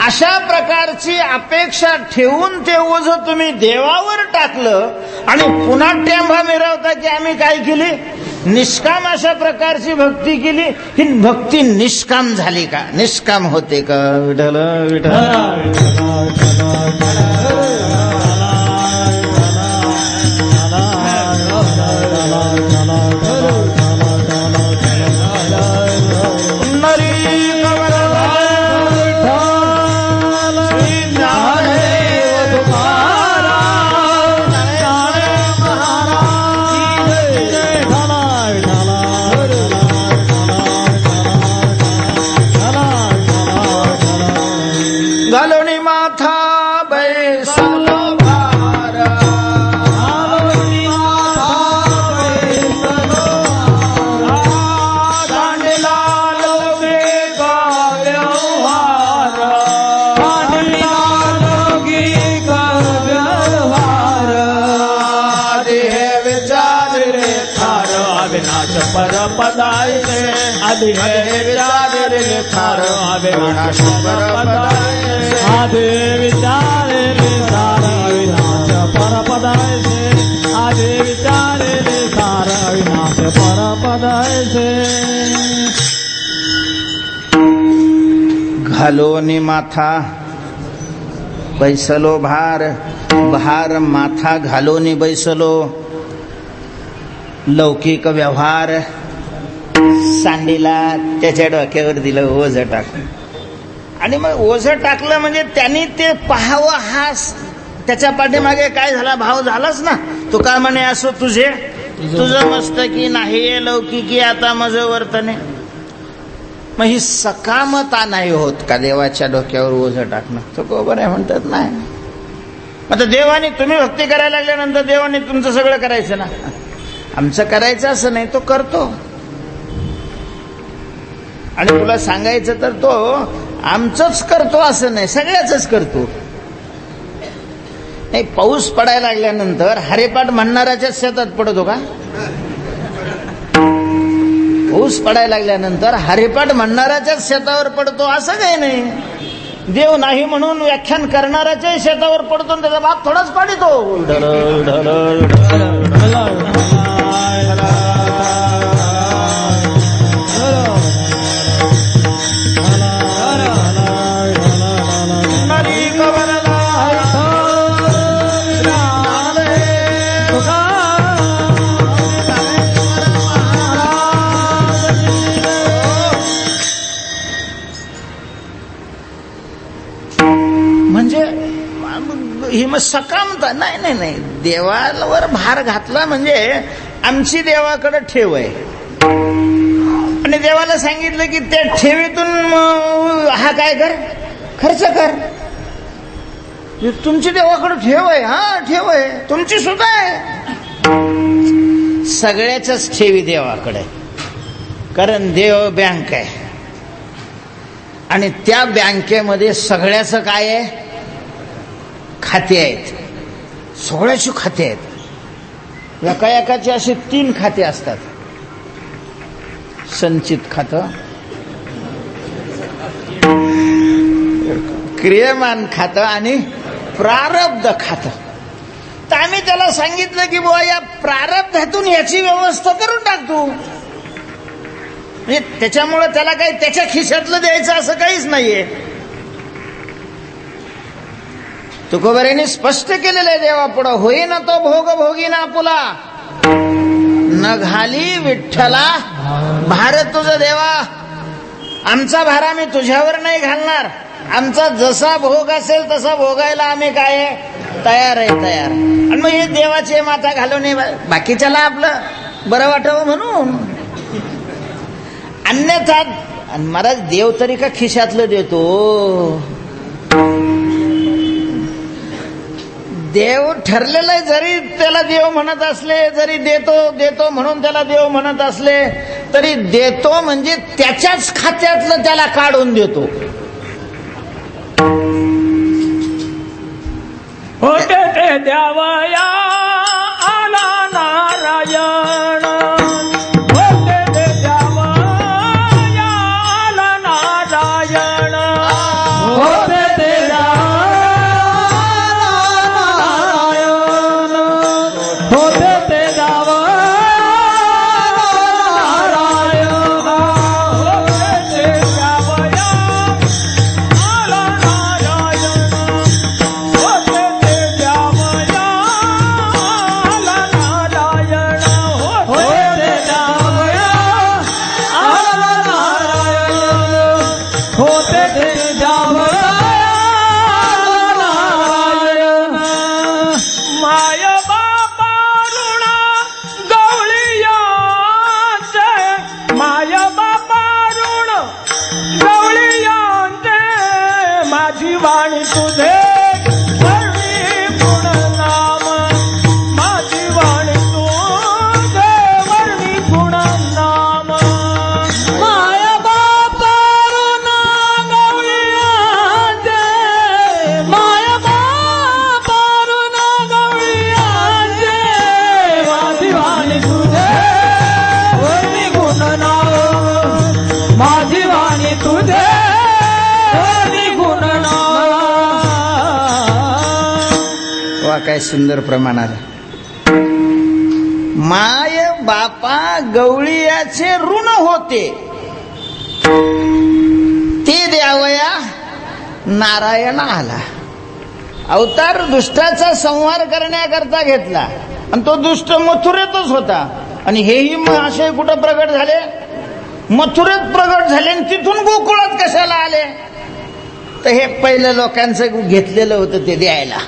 अशा प्रकारची अपेक्षा ठेवून ते ओझं तुम्ही देवावर टाकलं आणि पुन्हा टेंभा मिरवता की आम्ही काय केली? निष्काम अशा प्रकारची भक्ती केली. ही भक्ती निष्काम झाली का? निष्काम होते का? विठ्ठल विठ्ठल. घालोनी माथा बैसलो भार, सांडला लौकिक व्यवहार, लौकिक व्यवहार, देह विचार रे थार अविनाश पर पदायते, देह विचार रे थार अविनाश पर पदायते, आदे विचारे सार अविनाश परपदायसे, आदे विचारे सार अविनाश परपदायसे. घालोनी माथा बैसलो भार, भार माथा घालोनी बैसलो, लौकिक व्यवहार सांडीला त्याच्या डोक्यावर दिलं ओझं टाकून. आणि मग ओझं टाकलं म्हणजे त्यांनी ते पाहावं, हास त्याच्या पाठीमागे काय झाला भाव झालाच ना. तू का म्हणे असो तुझे तुझं मस्तकी नाही लौकिकी आता माझं वर्तने. मग ही सकामता नाही होत का देवाच्या डोक्यावर ओझं टाकणं? तो बरोबर आहे म्हणतात नाही. आता देवाने तुम्ही भक्ती करायला लागल्यानंतर देवाने तुमचं सगळं करायचं ना. आमचं करायचं असं नाही, तो करतो. आणि तुला सांगायचं तर तो आमचंच करतो असं नाही, सगळ्याच करतो. नाही, पाऊस पडायला लागल्यानंतर हरिपाठ म्हणणाऱ्याच्याच शेतात पडतो का? पाऊस पडायला लागल्यानंतर हरिपाठ म्हणणाऱ्याच्याच शेतावर पडतो असं काही नाही. देव नाही म्हणून व्याख्यान करणाऱ्याच्याही शेतावर पडतो, त्याचा बाप थोडाच पाडितो. म्हणजे ही मग सकामता नाही. नाही नाही, देवावर भार घातला म्हणजे आमची देवाकडे ठेव आहे. आणि देवाला सांगितलं की त्या ठेवीतून हा काय कर, खर्च कर. तुमची देवाकडे ठेव आहे. हा ठेव आहे, तुमची सुद्धा आहे. सगळ्याच ठेवी देवाकडे, कारण देव बँक आहे. आणि त्या बँकेमध्ये सगळ्याचं काय आहे? खाते आहेत. सगळ्याची खाते आहेत. एका एकाची अशी 3 खाते असतात. संचित खातं, क्रियमान खातं आणि प्रारब्ध खातं. तर आम्ही त्याला सांगितलं की बुवा या प्रारब्धातून याची व्यवस्था करून टाकतो. म्हणजे त्याच्यामुळे त्याला काही त्याच्या खिशातलं द्यायचं असं काहीच नाहीये. तुकोबारांनी स्पष्ट केलेलं आहे देवापुढं, होईन तो भोग भोगीना आपुला, न घाली विठ्ठला भार तुझं देवा. आमचा भार आम्ही तुझ्यावर नाही घालणार. आमचा जसा भोग असेल तसा भोगायला आम्ही काय तयार आहे, तयार. आणि मग हे देवाचे माथा घालून बाकीच्याला आपलं बरं वाटावं म्हणून. अन्यथा महाराज देव तरी का खिशातलं देतो? देव ठरलेलं आहे. जरी त्याला देव म्हणत असले, जरी देतो देतो म्हणून त्याला देव म्हणत असले, तरी देतो म्हणजे त्याच्याच खात्यातलं त्याला काढून देतो. होते ते द्यावया आला नारायण, होते ते द्यावया आला नारायण, होते ते होते ते काय सुंदर प्रमाण आलं. माय बापा गवळीयाचे ऋण होते ते द्यावया नारायण आला. अवतार दुष्टाचा संहार करण्याकरता घेतला आणि तो दुष्ट मथुरेतच होता. आणि हेही महाशय कुठं प्रगट झाले? मथुरेत प्रगट झाले. आणि तिथून गोकुळात कशाला आले? तर हे पहिलं लोकांचं घेतलेलं होतं ते द्यायला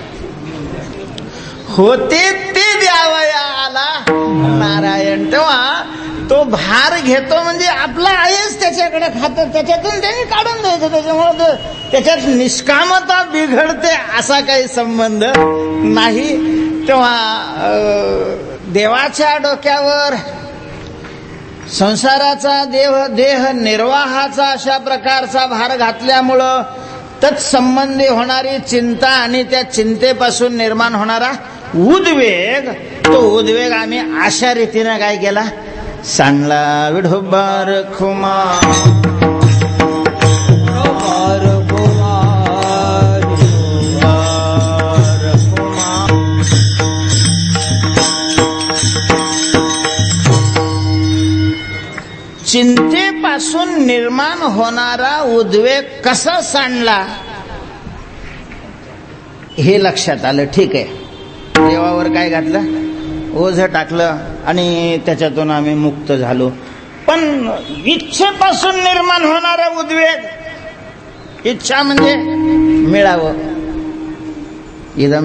होते ते द्यावया आला नारायण. तेव्हा तो भार घेतो म्हणजे आपला आहेच त्याच्याकडे खातं, त्याच्यातून त्यांनी काढून द्यायचं. त्याच्यामुळे त्याच्यात निष्कामता बिघडते असा काही संबंध नाही. तेव्हा देवाच्या डोक्यावर संसाराचा देह निर्वाहाचा अशा प्रकारचा भार घातल्यामुळं तत्संबंधी होणारी चिंता आणि त्या चिंतेपासून निर्माण होणारा उद्वेग, तो उद्वेग आम्ही अशा रीतीनं काय केला? सांडला विठोबार खुमा. चिंतेपासून निर्माण होणारा उद्वेग कसा सांडला हे लक्षात आलं. ठीक आहे, देवावर काय घातलं? ओझं टाकलं आणि त्याच्यातून आम्ही मुक्त झालो. पण इच्छेपासून निर्माण होणारा उद्वेग, इच्छा म्हणजे मिळावं. इदम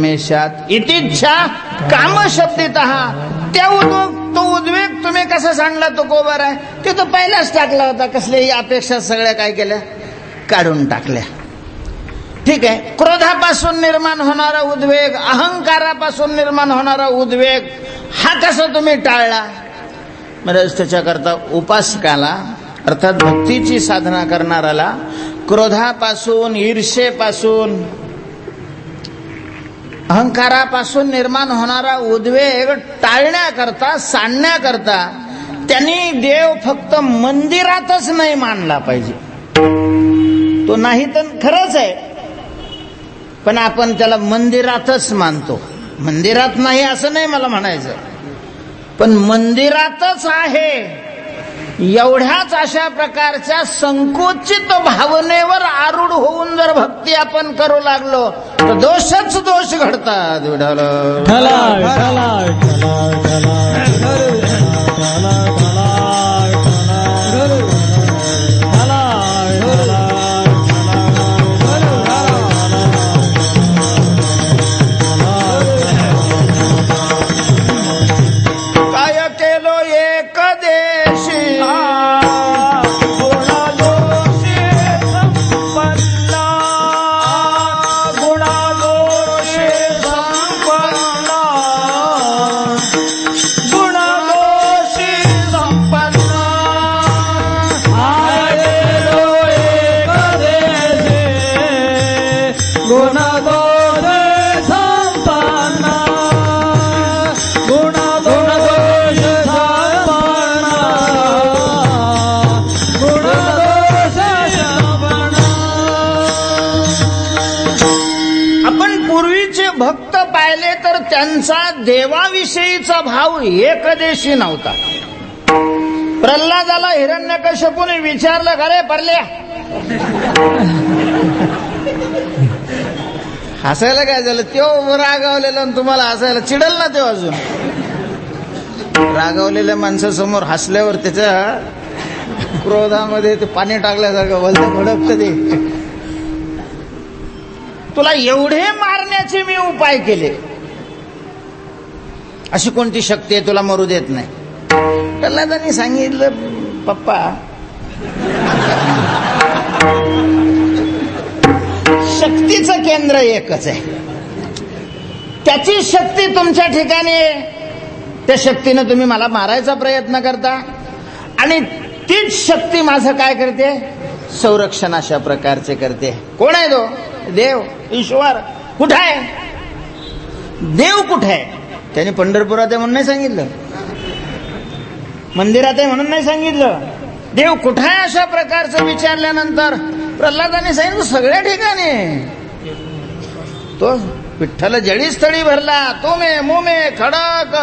मेषात इतिच्छा कामशब्दितः. तो उद्वेग तुम्ही कसा सांडला? तो कोबर आहे ते तो पहिलाच टाकला होता. कसल्याही अपेक्षा सगळ्या काय केल्या? काढून टाकल्या. ठीक आहे, क्रोधापासून निर्माण होणारा उद्वेग, अहंकारापासून निर्माण होणारा उद्वेग, हा कसा तुम्ही टाळला? म्हणजे त्याच्याकरता उपासकाला अर्थात भक्तीची साधना करणाऱ्याला क्रोधापासून, ईर्षेपासून, अहंकारापासून निर्माण होणारा उद्वेग टाळण्याकरता, सांडण्याकरता त्यांनी देव फक्त मंदिरातच नाही मानला पाहिजे. तो नाही तर खरंच आहे, पण आपण त्याला मंदिरातच मानतो. मंदिरात नाही असं नाही मला म्हणायचं, पण मंदिरातच आहे एवढ्याच अशा प्रकारच्या संकुचित भावनेवर आरूढ होऊन जर भक्ती आपण करू लागलो तर दोषच दोष घडतात. विठाल विठ्ठला विठ्ठला विठ्ठला काय केलो एक देशी भक्त पाहिले तर त्यांचा देवाविषयीचा भाव एकदेशी नव्हता. प्रल्हादाला हिरण्यकश्यपूने विचारलं, अरे परल्या हसायला काय झालं? तो रागावलेला तुम्हाला हसायला चिडल ना. ते अजून रागावलेल्या माणसासमोर हसल्यावर त्याच्या क्रोधामध्ये ते पाणी टाकल्यासारखं भलतं भडकतं ते. तुला एवढे मारण्याचे मी उपाय केले, अशी कोणती शक्ती आहे तुला मरू देत नाही? प्रल्हादांनी सांगितलं, पप्पा शक्तीचं केंद्र एकच आहे, त्याची शक्ती तुमच्या ठिकाणी आहे, त्या शक्तीनं तुम्ही मला मारायचा प्रयत्न करता आणि तीच शक्ती माझं काय करते? संरक्षण अशा प्रकारचे करते. कोण आहे तो? देव, ईश्वर. कुठं आहे देव? कुठं आहे? त्याने पंढरपुरात आहे म्हणून नाही सांगितलं, मंदिरात आहे म्हणून नाही सांगितलं. देव कुठं आहे अशा प्रकारचं विचारल्यानंतर प्रल्हादाने सांगितलं सगळ्या ठिकाणी. तो विठ्ठल जडी स्थळी भरला, तो मे मुमे खडक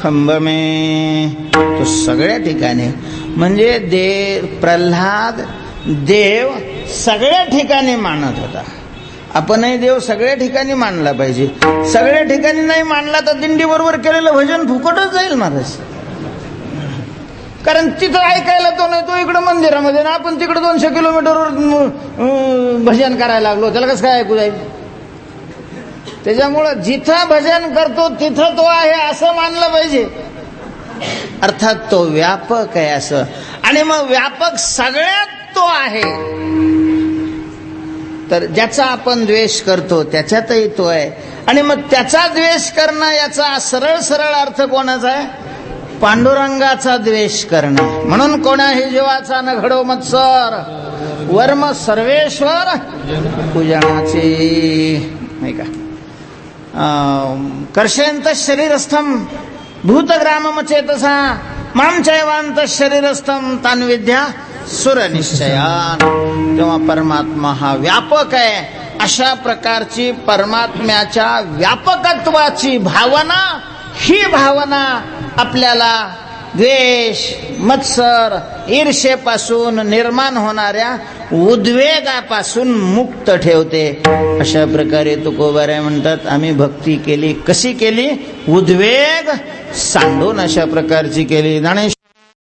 खंब मे, तो सगळ्या ठिकाणी. म्हणजे प्रल्हाद देव सगळ्या ठिकाणी मानत होता. आपणही देव सगळ्या ठिकाणी मानला पाहिजे. सगळ्या ठिकाणी नाही मानला तर दिंडी बरोबर केलेलं भजन फुकटच जाईल महाराज. कारण तिथं ऐकायला तो नाही, तो इकडं मंदिरामध्ये ना, आपण तिकडे 200 किलोमीटरवर भजन करायला लागलो, त्याला कसं काय ऐकू जाईल? त्याच्यामुळं जिथं भजन करतो तिथं तो आहे असं मानलं पाहिजे. अर्थात तो व्यापक आहे असं. आणि मग व्यापक सगळ्यात तो आहे, तर ज्याचा आपण द्वेष करतो त्याच्यातही तो आहे. आणि मग त्याचा द्वेष करणं याचा सरळ सरळ अर्थ कोणाचा आहे? पांडुरंगाचा द्वेष करणं. म्हणून कोणाही जीवाचा न घडो मत्सर, वर्म सर्वेश्वर पूजनाचे, नाही का? कर्षयंत शरीरस्थम भूतग्रामम चेतसा माम चैवांत शरीरस्थम तान विद्या सुर निश्चयान. तेव्हा परमात्मा हा व्यापक आहे. अशा प्रकारची परमात्म्याच्या व्यापकत्वाची भावना, ही भावना आपल्याला द्वेष, मत्सर, ईर्षेपासून निर्माण होणाऱ्या उद्वेगापासून मुक्त ठेवते. अशा प्रकारे तुकोबाराय म्हणतात, आम्ही भक्ती केली. कशी केली? उद्वेग सांडून अशा प्रकारची केली. ज्ञानेश्वर